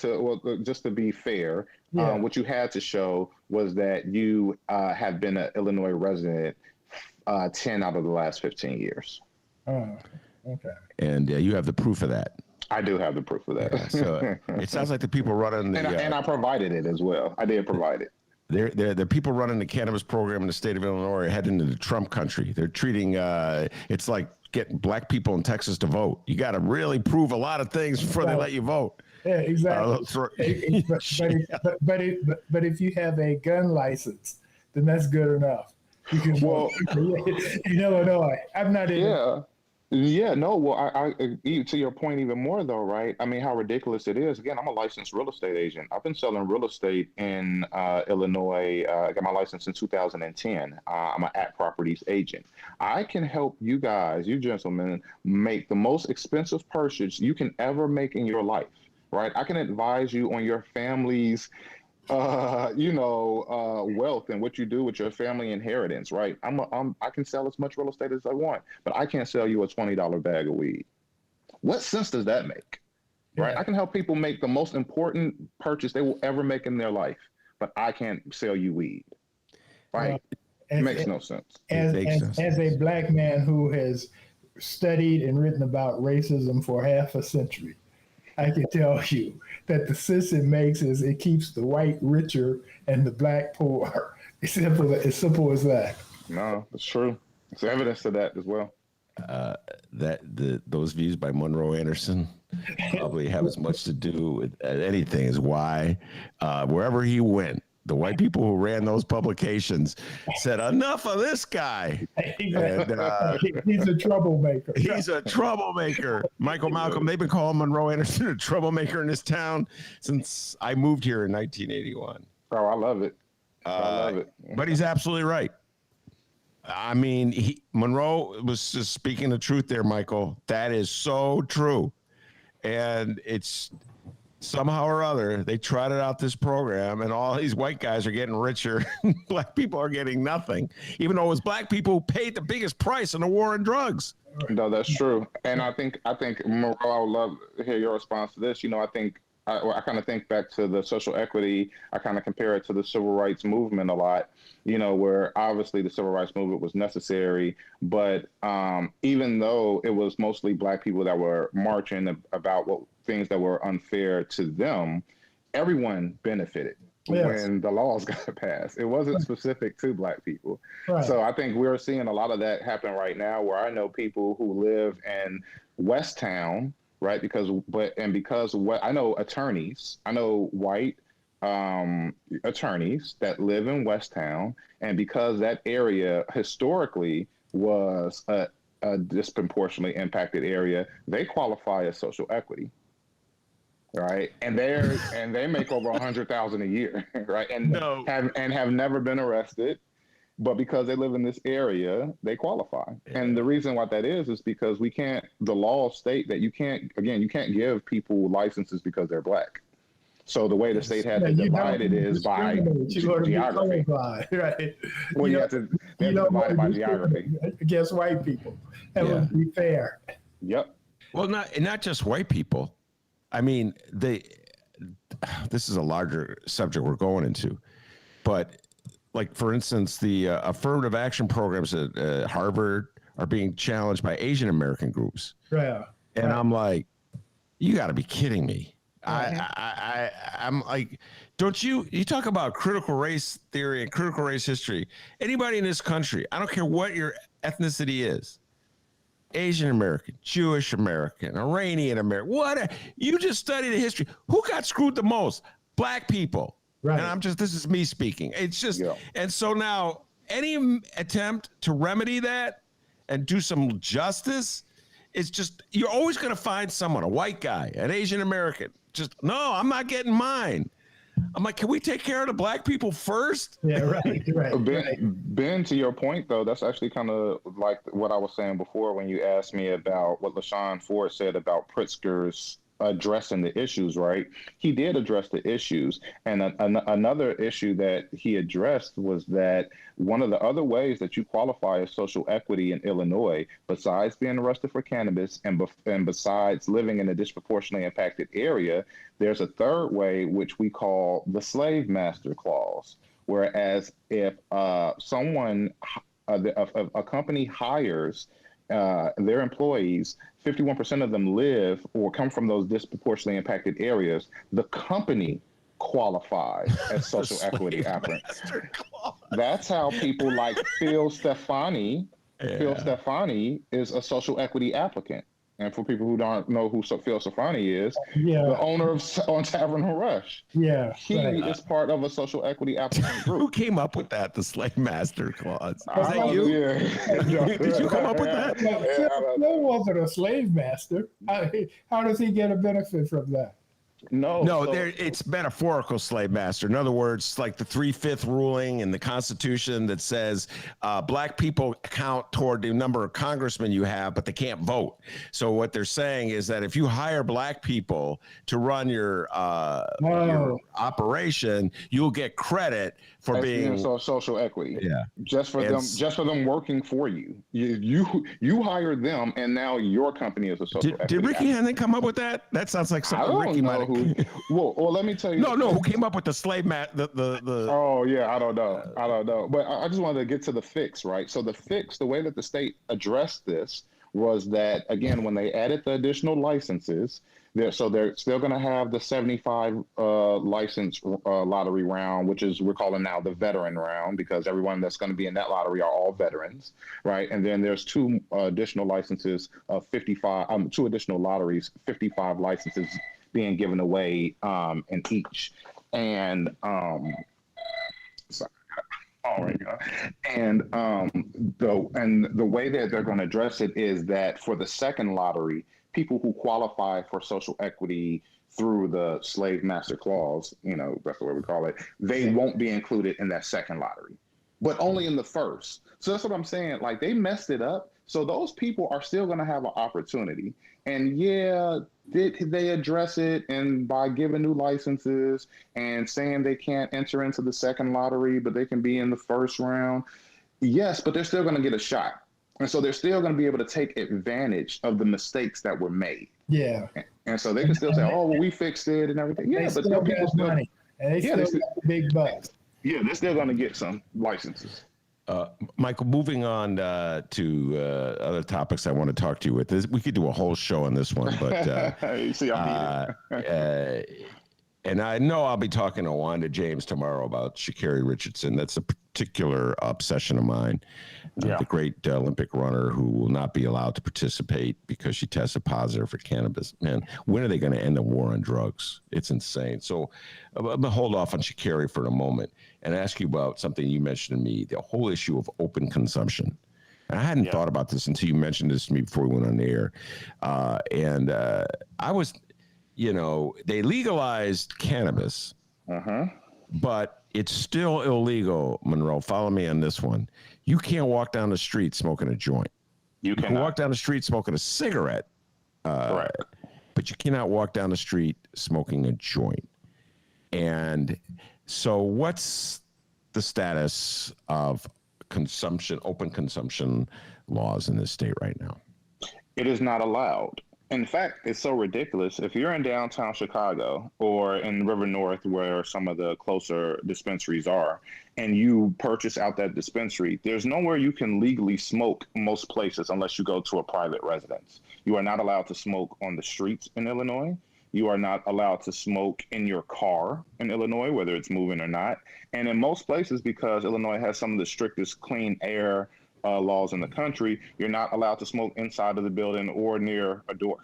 just to be fair, what you had to show was that you have been an Illinois resident 10 out of the last 15 years. Oh, okay. And you have the proof of that. I do have the proof of that. Yeah, so it sounds like the people running the and I provided it as well. I did provide it. The people running the cannabis program in the state of Illinois are heading into the Trump country. They're treating it's like getting black people in Texas to vote. You got to really prove a lot of things before they let you vote. Yeah, exactly. But if you have a gun license, then that's good enough. You can vote in Illinois. I'm not in. Yeah, no. Well, I to your point even more though, right? I mean, how ridiculous it is. Again, I'm a licensed real estate agent. I've been selling real estate in Illinois. I got my license in 2010. I'm an at-properties agent. I can help you guys, you gentlemen, make the most expensive purchase you can ever make in your life, right? I can advise you on your family's wealth and what you do with your family inheritance, right? I can sell as much real estate as I want, but I can't sell you a $20 bag of weed. What sense does that make? Right? I can help people make the most important purchase they will ever make in their life, but I can't sell you weed. Right? It makes no sense. As a black man who has studied and written about racism for half a century, I can tell you that the sense it makes is it keeps the white richer and the black poor. It's simple as that. No, it's true. There's evidence to that as well. Those views by Monroe Anderson probably have as much to do with anything as why wherever he went, the white people who ran those publications said, enough of this guy. And, he's a troublemaker. He's a troublemaker. Michael Malcolm, they've been calling Monroe Anderson a troublemaker in this town since I moved here in 1981. Oh, I love it. I love it. But he's absolutely right. I mean, Monroe was just speaking the truth there, Michael. That is so true. And somehow or other, they trotted out this program, and all these white guys are getting richer. Black people are getting nothing, even though it was black people who paid the biggest price in the war on drugs. No, that's true. And I think Monroe, I would love to hear your response to this. I kind of think back to the social equity. I kind of compare it to the civil rights movement a lot, where obviously the civil rights movement was necessary. But even though it was mostly black people that were marching about things that were unfair to them, everyone benefited. Yes. When the laws got passed. It wasn't specific to black people. Right. So I think we're seeing a lot of that happen right now, where I know people who live in West Town, right? Because I know attorneys, I know white attorneys that live in West Town, and because that area historically was a disproportionately impacted area, they qualify as social equity. Right, and they make over $100,000 a year, right, and have never been arrested, but because they live in this area, they qualify. Yeah. And the reason why that is because the laws state that you can't give people licenses because they're black. So the way the state had to divide it is by geography. Right. Well, you have to divide it by geography against white people. That would be fair. Yep. Well, not just white people. I mean, this is a larger subject we're going into, but like, for instance, the affirmative action programs at Harvard are being challenged by Asian American groups. Yeah. And I'm like, you got to be kidding me. I'm like, don't you talk about critical race theory and critical race history. Anybody in this country, I don't care what your ethnicity is, Asian American, Jewish American, Iranian American, what? You just study the history. Who got screwed the most? Black people. Right. And this is me speaking. It's just, and so now any attempt to remedy that and do some justice, it's just, you're always going to find someone, a white guy, an Asian American. Just, no, I'm not getting mine. I'm like, can we take care of the black people first? Yeah, right. Ben, to your point, though, that's actually kind of like what I was saying before when you asked me about what LaShawn Ford said about Pritzker's addressing the issues, right? He did address the issues. And another issue that he addressed was that one of the other ways that you qualify as social equity in Illinois, besides being arrested for cannabis and besides living in a disproportionately impacted area, there's a third way, which we call the slave master clause. Whereas if a company hires their employees, 51% of them live or come from those disproportionately impacted areas, the company qualifies as social equity applicants. That's how people like Phil Stefani. Yeah. Phil Stefani is a social equity applicant. And for people who don't know who Phil Stefani is, the owner of On Tavern and Rush. Yeah, he is part of a social equity applicant group. Who came up with that? The slave master clause. Was that you? Yeah. Did you come up with that? Phil wasn't a slave master. How does he get a benefit from that? No, it's metaphorical slave master. In other words, like the 3/5 ruling in the Constitution that says black people count toward the number of congressmen you have, but they can't vote. So what they're saying is that if you hire black people to run your operation, you'll get credit for being social equity. Yeah, just for them working for you. You hire them, and now your company is a social equity. Did Ricky Henley come up with that? That sounds like something Ricky might have. Well, let me tell you. No. Who came up with the slave the? Oh yeah, I don't know. But I just wanted to get to the fix, right? So the way that the state addressed this was that, again, when they added the additional licenses, they're still going to have the 75 license lottery round, which is we're calling now the veteran round, because everyone that's going to be in that lottery are all veterans, right? And then there's two additional licenses of 55, two additional lotteries, 55 licenses being given away in each. And sorry. All right. And the way that they're going to address it is that for the second lottery, people who qualify for social equity through the slave master clause, that's the way we call it, they won't be included in that second lottery, but only in the first. So that's what I'm saying. Like, they messed it up So those people are still going to have an opportunity. And yeah, did they address it and by giving new licenses and saying they can't enter into the second lottery, but they can be in the first round? Yes, but they're still going to get a shot. And so they're still going to be able to take advantage of the mistakes that were made. Yeah. And so they can still say, oh, well, we fixed it and everything. Yeah, but still got money. And they still got big bucks. Yeah, they're still going to get some licenses. Michael, moving on to other topics I want to talk to you with. We could do a whole show on this one, but you see, and I know I'll be talking to Wanda James tomorrow about Sha'Carri Richardson. That's a particular obsession of mine. The great Olympic runner who will not be allowed to participate because she tested positive for cannabis. Man, when are they going to end the war on drugs? It's insane. So I'm going to hold off on Sha'Carri for a moment and ask you about something you mentioned to me, the whole issue of open consumption. And I hadn't thought about this until you mentioned this to me before we went on the air. I was, they legalized cannabis, but it's still illegal, Monroe. Follow me on this one. You can't walk down the street smoking a joint. You can walk down the street smoking a cigarette, Correct. But you cannot walk down the street smoking a joint. And so what's the status of open consumption laws in this state right now? It is not allowed. In fact, it's so ridiculous. If you're in downtown Chicago or in River North, where some of the closer dispensaries are, and you purchase out that dispensary, there's nowhere you can legally smoke most places unless you go to a private residence. You are not allowed to smoke on the streets in Illinois. You are not allowed to smoke in your car in Illinois, whether it's moving or not. And in most places, because Illinois has some of the strictest clean air laws in the country, you're not allowed to smoke inside of the building or near a door.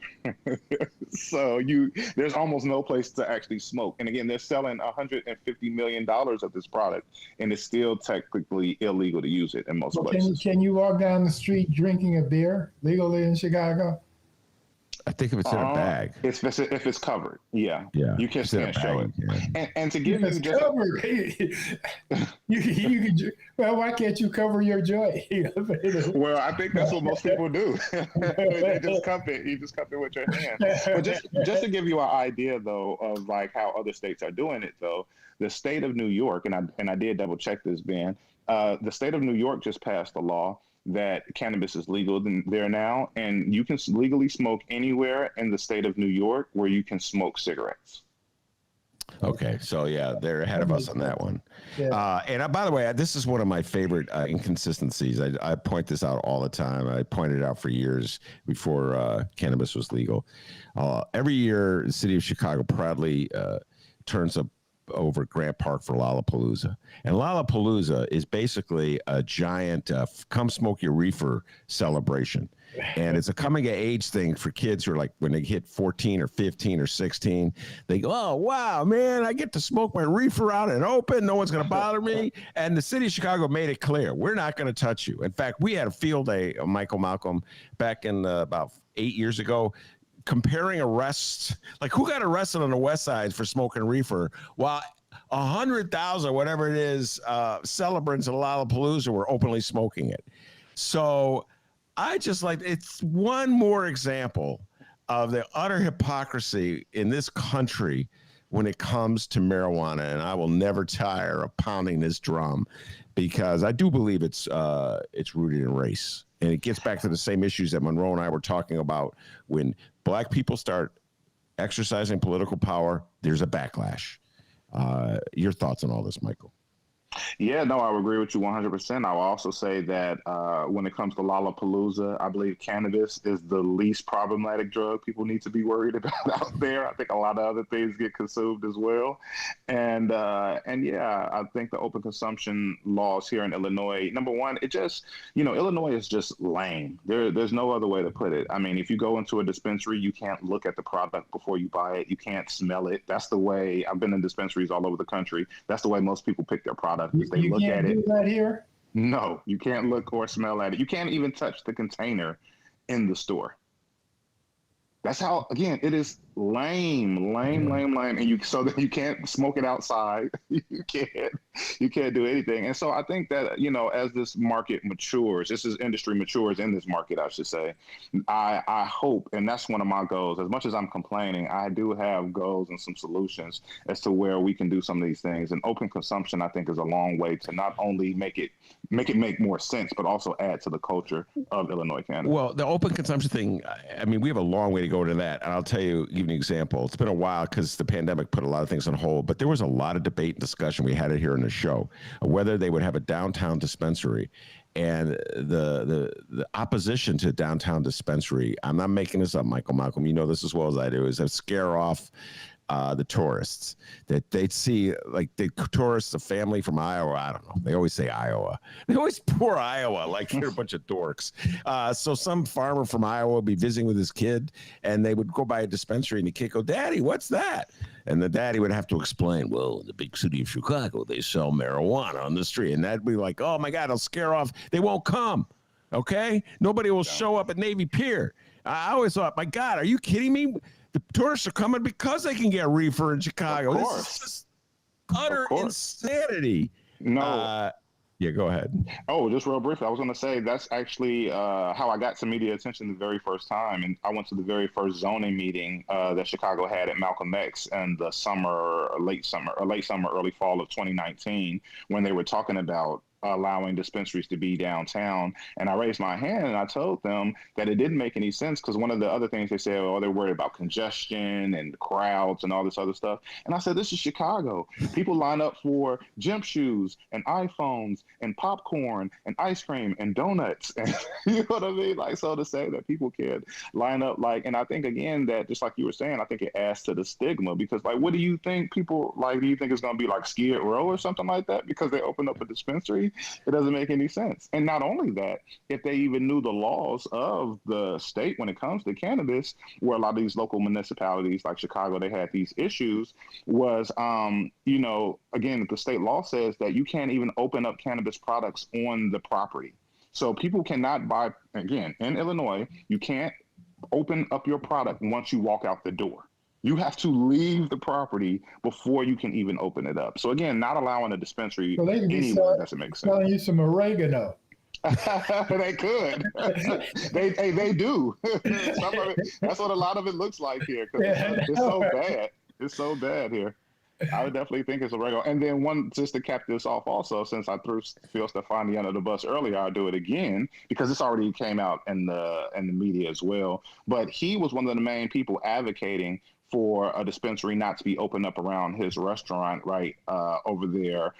So there's almost no place to actually smoke. And again, they're selling $150 million of this product, and it's still technically illegal to use it in most places. Can you walk down the street drinking a beer legally in Chicago? I think if it's in a bag. If it's covered, yeah. You can show it. Yeah. And to give you just covered, you can. Well, why can't you cover your joint? Well, I think that's what most people do. You just cup it with your hand. But just to give you an idea, though, of like how other states are doing it, though, the state of New York, and I did double check this, Ben. The state of New York just passed a law that cannabis is legal there now, and you can legally smoke anywhere in the state of New York where you can smoke cigarettes. Okay, so yeah, they're ahead of us on that one. Yeah. And by the way, this is one of my favorite inconsistencies. I point this out all the time. I pointed it out for years before cannabis was legal. Every year, the city of Chicago proudly turns up over Grant Park for Lollapalooza. And Lollapalooza is basically a giant come smoke your reefer celebration. And it's a coming of age thing for kids who are like, when they hit 14 or 15 or 16, they go, oh, wow, man, I get to smoke my reefer out and open. No one's going to bother me. And the city of Chicago made it clear, we're not going to touch you. In fact, we had a field day, Michael Malcolm, back in about 8 years ago, comparing arrests, like who got arrested on the West Side for smoking reefer, while 100,000, whatever it is, celebrants at Lollapalooza were openly smoking it. So I just it's one more example of the utter hypocrisy in this country when it comes to marijuana. And I will never tire of pounding this drum because I do believe it's rooted in race. And it gets back to the same issues that Monroe and I were talking about. When Black people start exercising political power, there's a backlash. Your thoughts on all this, Michael? Yeah, no, I would agree with you 100%. I will also say that when it comes to Lollapalooza, I believe cannabis is the least problematic drug people need to be worried about out there. I think a lot of other things get consumed as well. And yeah, I think the open consumption laws here in Illinois, number one, it just, Illinois is just lame. There's no other way to put it. I mean, if you go into a dispensary, you can't look at the product before you buy it. You can't smell it. That's the way, I've been in dispensaries all over the country. That's the way most people pick their product. They look at it. You can't do that here? No, you can't look or smell at it. You can't even touch the container in the store. That's how, again, it is lame, and so that you can't smoke it outside. you can't do anything. And so I think that, as this market matures, this industry matures in this market, I should say, I hope, and that's one of my goals. As much as I'm complaining, I do have goals and some solutions as to where we can do some of these things. And open consumption, I think, is a long way to not only make it make more sense, but also add to the culture of Illinois cannabis. Well, the open consumption thing, I mean, we have a long way to go to that. And I'll tell you, give you an example. It's been a while because the pandemic put a lot of things on hold, but there was a lot of debate and discussion. We had it here in the show, whether they would have a downtown dispensary. And the opposition to downtown dispensary, I'm not making this up, Michael Malcolm, you know this as well as I do, is to scare off the tourists, that they'd see, like, the tourists, a family from Iowa, I don't know, they always say Iowa. They always pour Iowa like they're a bunch of dorks. So some farmer from Iowa would be visiting with his kid, and they would go by a dispensary, and the kid go, "Daddy, what's that?" And the daddy would have to explain, "Well, in the big city of Chicago, they sell marijuana on the street." And that'd be like, "Oh my God, it'll scare off. They won't come. Okay? Nobody will show up at Navy Pier." I always thought, my God, are you kidding me? The tourists are coming because they can get reefer in Chicago. Of This course. is just utter insanity. No. Yeah, go ahead. Oh, just real briefly, I was going to say that's actually how I got some media attention the very first time. And I went to the very first zoning meeting that Chicago had at Malcolm X in the late summer, early fall of 2019, when they were talking about allowing dispensaries to be downtown. And I raised my hand and I told them that it didn't make any sense, because one of the other things they said, oh, they're worried about congestion and crowds and all this other stuff. And I said, this is Chicago. People line up for gym shoes and iPhones and popcorn and ice cream and donuts. And you know what I mean? Like, so to say that people can line up, like, and I think, again, that just like you were saying, I think it adds to the stigma, because, like, what do you think people, like, do you think it's going to be like Skid Row or something like that because they opened up a dispensary? It doesn't make any sense. And not only that, if they even knew the laws of the state when it comes to cannabis, where a lot of these local municipalities like Chicago, they had these issues, was, again, the state law says that you can't even open up cannabis products on the property. So people cannot buy, again, in Illinois, you can't open up your product once you walk out the door. You have to leave the property before you can even open it up. So again, not allowing a dispensary anywhere doesn't make sense. Selling you some oregano. They could. they do. Some of it, that's what a lot of it looks like here. It's so bad. It's so bad here. I would definitely think it's oregano. And then just to cap this off also, since I threw Phil Stefani under the bus earlier, I'll do it again because this already came out in the media as well. But he was one of the main people advocating for a dispensary not to be opened up around his restaurant right over there.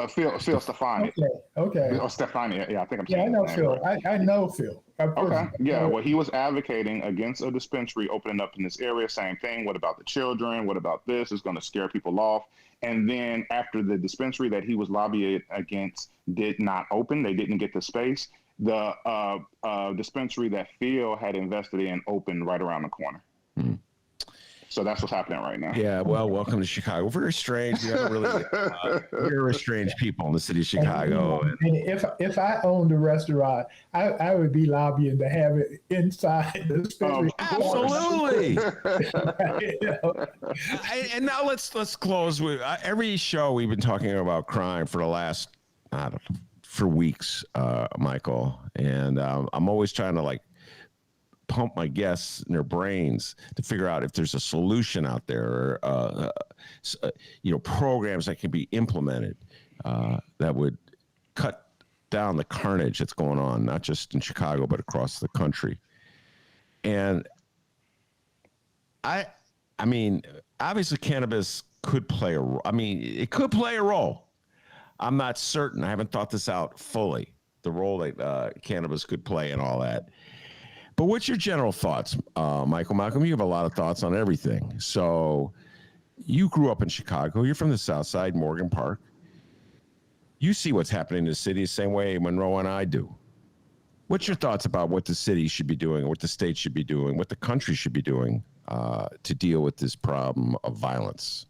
Phil Stefani. Okay. Or Stefani, yeah, I think I'm saying. Yeah, I know Phil. Right. I know Phil. Okay. Yeah. Well, he was advocating against a dispensary opening up in this area. Same thing. What about the children? What about this? It's going to scare people off. And then after the dispensary that he was lobbying against did not open, they didn't get the space. The dispensary that Phil had invested in opened right around the corner. Mm. So that's what's happening right now. Yeah, well, welcome to Chicago. Very strange. We have really very strange people in the city of Chicago. And if I owned a restaurant, I would be lobbying to have it inside the dispensary. Absolutely. And now let's close with every show we've been talking about crime for the last, I don't know, for weeks, Michael. And I'm always trying to pump my guests in their brains to figure out if there's a solution out there, programs that can be implemented that would cut down the carnage that's going on, not just in Chicago, but across the country. And I mean, obviously cannabis could play a role. I mean, it could play a role. I'm not certain. I haven't thought this out fully, the role that cannabis could play and all that. But what's your general thoughts, Michael Malcolm? You have a lot of thoughts on everything. So you grew up in Chicago. You're from the South Side, Morgan Park. You see what's happening in the city the same way Monroe and I do. What's your thoughts about what the city should be doing, what the state should be doing, what the country should be doing to deal with this problem of violence?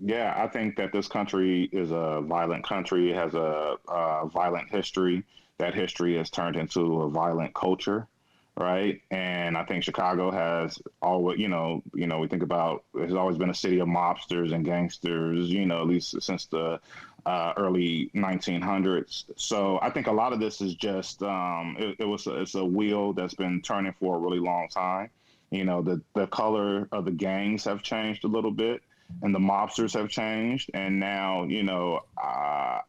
Yeah, I think that this country is a violent country. It has a violent history. That history has turned into a violent culture. right? And I think Chicago has always, we think about, it's always been a city of mobsters and gangsters, at least since the early 1900s. So I think a lot of this is just, it's a wheel that's been turning for a really long time. The color of the gangs have changed a little bit, and the mobsters have changed. And now,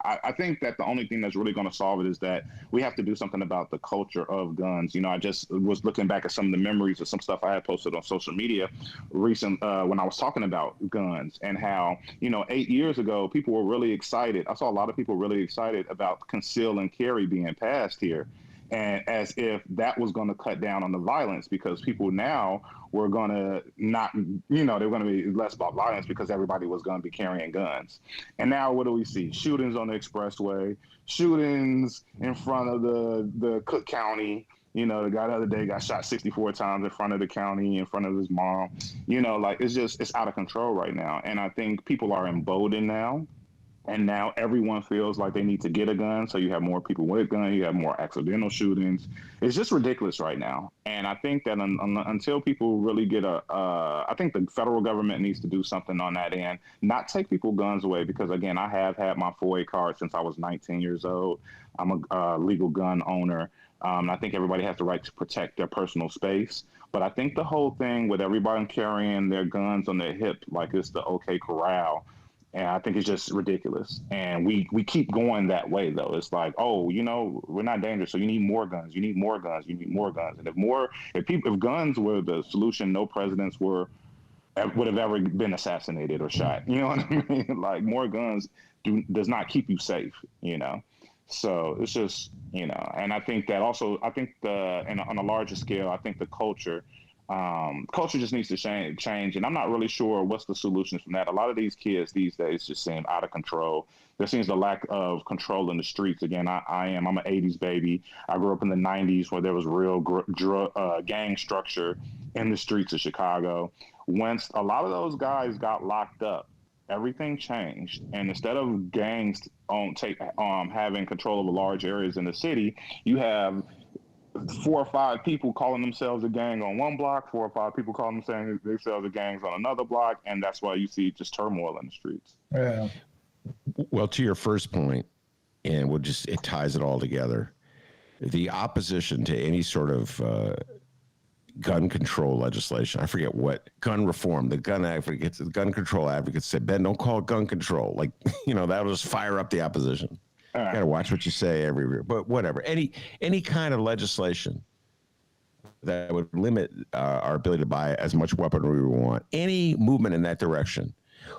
I think that the only thing that's really going to solve it is that we have to do something about the culture of guns. I just was looking back at some of the memories of some stuff I had posted on social media when I was talking about guns, and how, 8 years ago, people were really excited. I saw a lot of people really excited about conceal and carry being passed here. And as if that was going to cut down on the violence, because people now were going to not, they're going to be less about violence because everybody was going to be carrying guns. And now what do we see? Shootings on the expressway, shootings in front of the Cook County. The guy the other day got shot 64 times in front of the county, in front of his mom. It's out of control right now. And I think people are emboldened now. And now everyone feels like they need to get a gun. So you have more people with a gun. You have more accidental shootings. It's just ridiculous right now. And I think that until people really get I think the federal government needs to do something on that end, not take people guns away. Because, again, I have had my FOIA card since I was 19 years old. I'm a legal gun owner. I think everybody has the right to protect their personal space. But I think the whole thing with everybody carrying their guns on their hip like it's the OK Corral, and I think it's just ridiculous. And we keep going that way, though. It's like, we're not dangerous, so you need more guns. You need more guns. You need more guns. And if guns were the solution, no presidents would have ever been assassinated or shot. You know what I mean? Like, more guns does not keep you safe. So it's just, and I think that also, on a larger scale, I think the culture just needs to change. And I'm not really sure what's the solution from that. A lot of these kids these days just seem out of control. There seems a lack of control in the streets. Again, I'm an 80s baby. I grew up in the 90s where there was real gang structure in the streets of Chicago. Once a lot of those guys got locked up, everything changed. And instead of gangs having control over large areas in the city, you have 4 or 5 people calling themselves a gang on one block, 4 or 5 people calling themselves a gangs on another block, and that's why you see just turmoil in the streets. Yeah. Well, to your first point, and it ties it all together. The opposition to any sort of gun control legislation, I forget what, gun reform, the gun control advocates said, Ben, don't call it gun control. Like, that'll just fire up the opposition. You got to watch what you say everywhere. But whatever. Any kind of legislation that would limit our ability to buy as much weaponry we want, any movement in that direction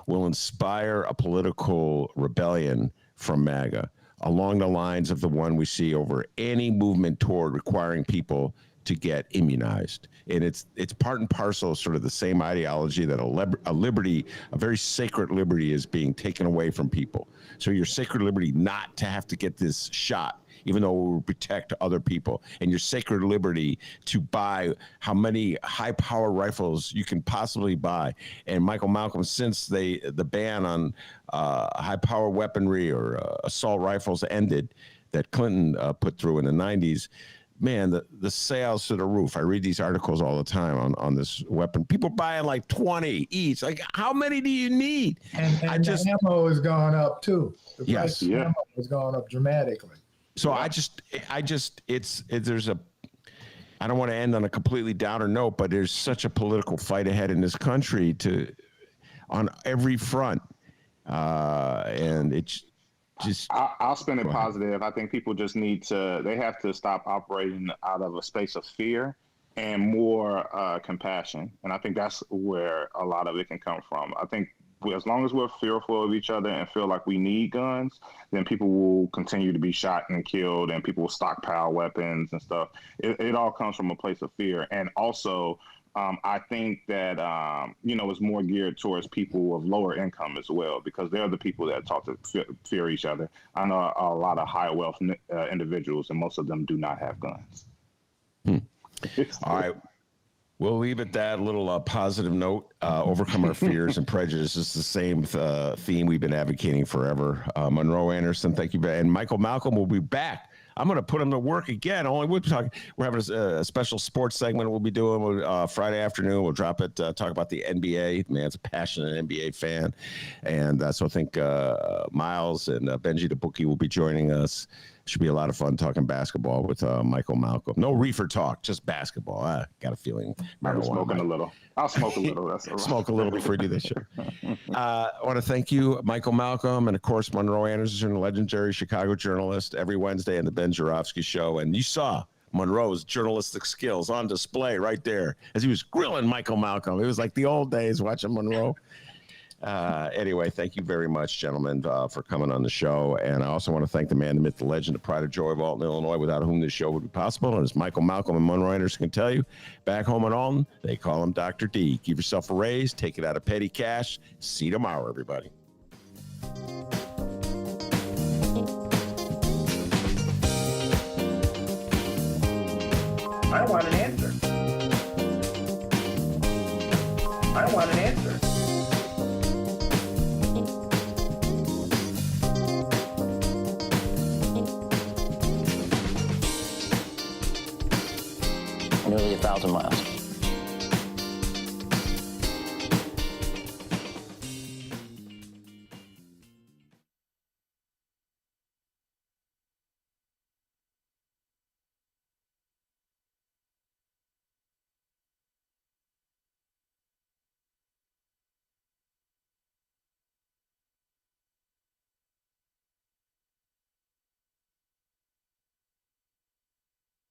will inspire a political rebellion from MAGA along the lines of the one we see over any movement toward requiring people to get immunized. And it's part and parcel of sort of the same ideology that a very sacred liberty is being taken away from people. So your sacred liberty not to have to get this shot, even though it will protect other people, and your sacred liberty to buy how many high power rifles you can possibly buy. And Michael Malcolm, since the ban on high power weaponry or assault rifles ended that Clinton put through in the 90s, man, the sales to the roof. I read these articles all the time on this weapon. People buying like 20 each. Like, how many do you need? And the ammo has gone up too. The price of ammo has gone up dramatically. So I don't want to end on a completely downer note, but there's such a political fight ahead in this country on every front. And it's just, I'll spin it positive. I think people just they have to stop operating out of a space of fear and more compassion. And I think that's where a lot of it can come from. I think as long as we're fearful of each other and feel like we need guns, then people will continue to be shot and killed, and people will stockpile weapons and stuff. It all comes from a place of fear. And also, I think that, it's more geared towards people of lower income as well, because they're the people that talk to fear each other. I know a lot of high wealth individuals, and most of them do not have guns. All right. We'll leave it that little positive note. Overcome our fears and prejudices is the same theme we've been advocating forever. Monroe Anderson, thank you. And Michael Malcolm will be back I'm going to put him to work again. We're having a special sports segment we'll be doing Friday afternoon. We'll drop it, talk about the NBA. Man's a passionate NBA fan. And so I think Miles and Benji the Bookie will be joining us. Should be a lot of fun talking basketball with Michael Malcolm. No reefer talk, just basketball. I got a feeling. I'm smoking a little. I'll smoke a little. That's all right. Smoke a little before you do this show. I want to thank you, Michael Malcolm, and of course, Monroe Anderson, legendary Chicago journalist, every Wednesday in the Ben Joravsky Show. And you saw Monroe's journalistic skills on display right there as he was grilling Michael Malcolm. It was like the old days watching Monroe. Anyway, thank you very much, gentlemen, for coming on the show. And I also want to thank the man, the myth, the legend, the pride of joy of Alton, Illinois, without whom this show would be possible. And as Michael Malcolm and Monroe Anderson can tell you, back home in Alton, they call him Dr. D. Give yourself a raise, take it out of petty cash. See you tomorrow, everybody. I want an answer. I want an answer. Nearly 1,000 miles.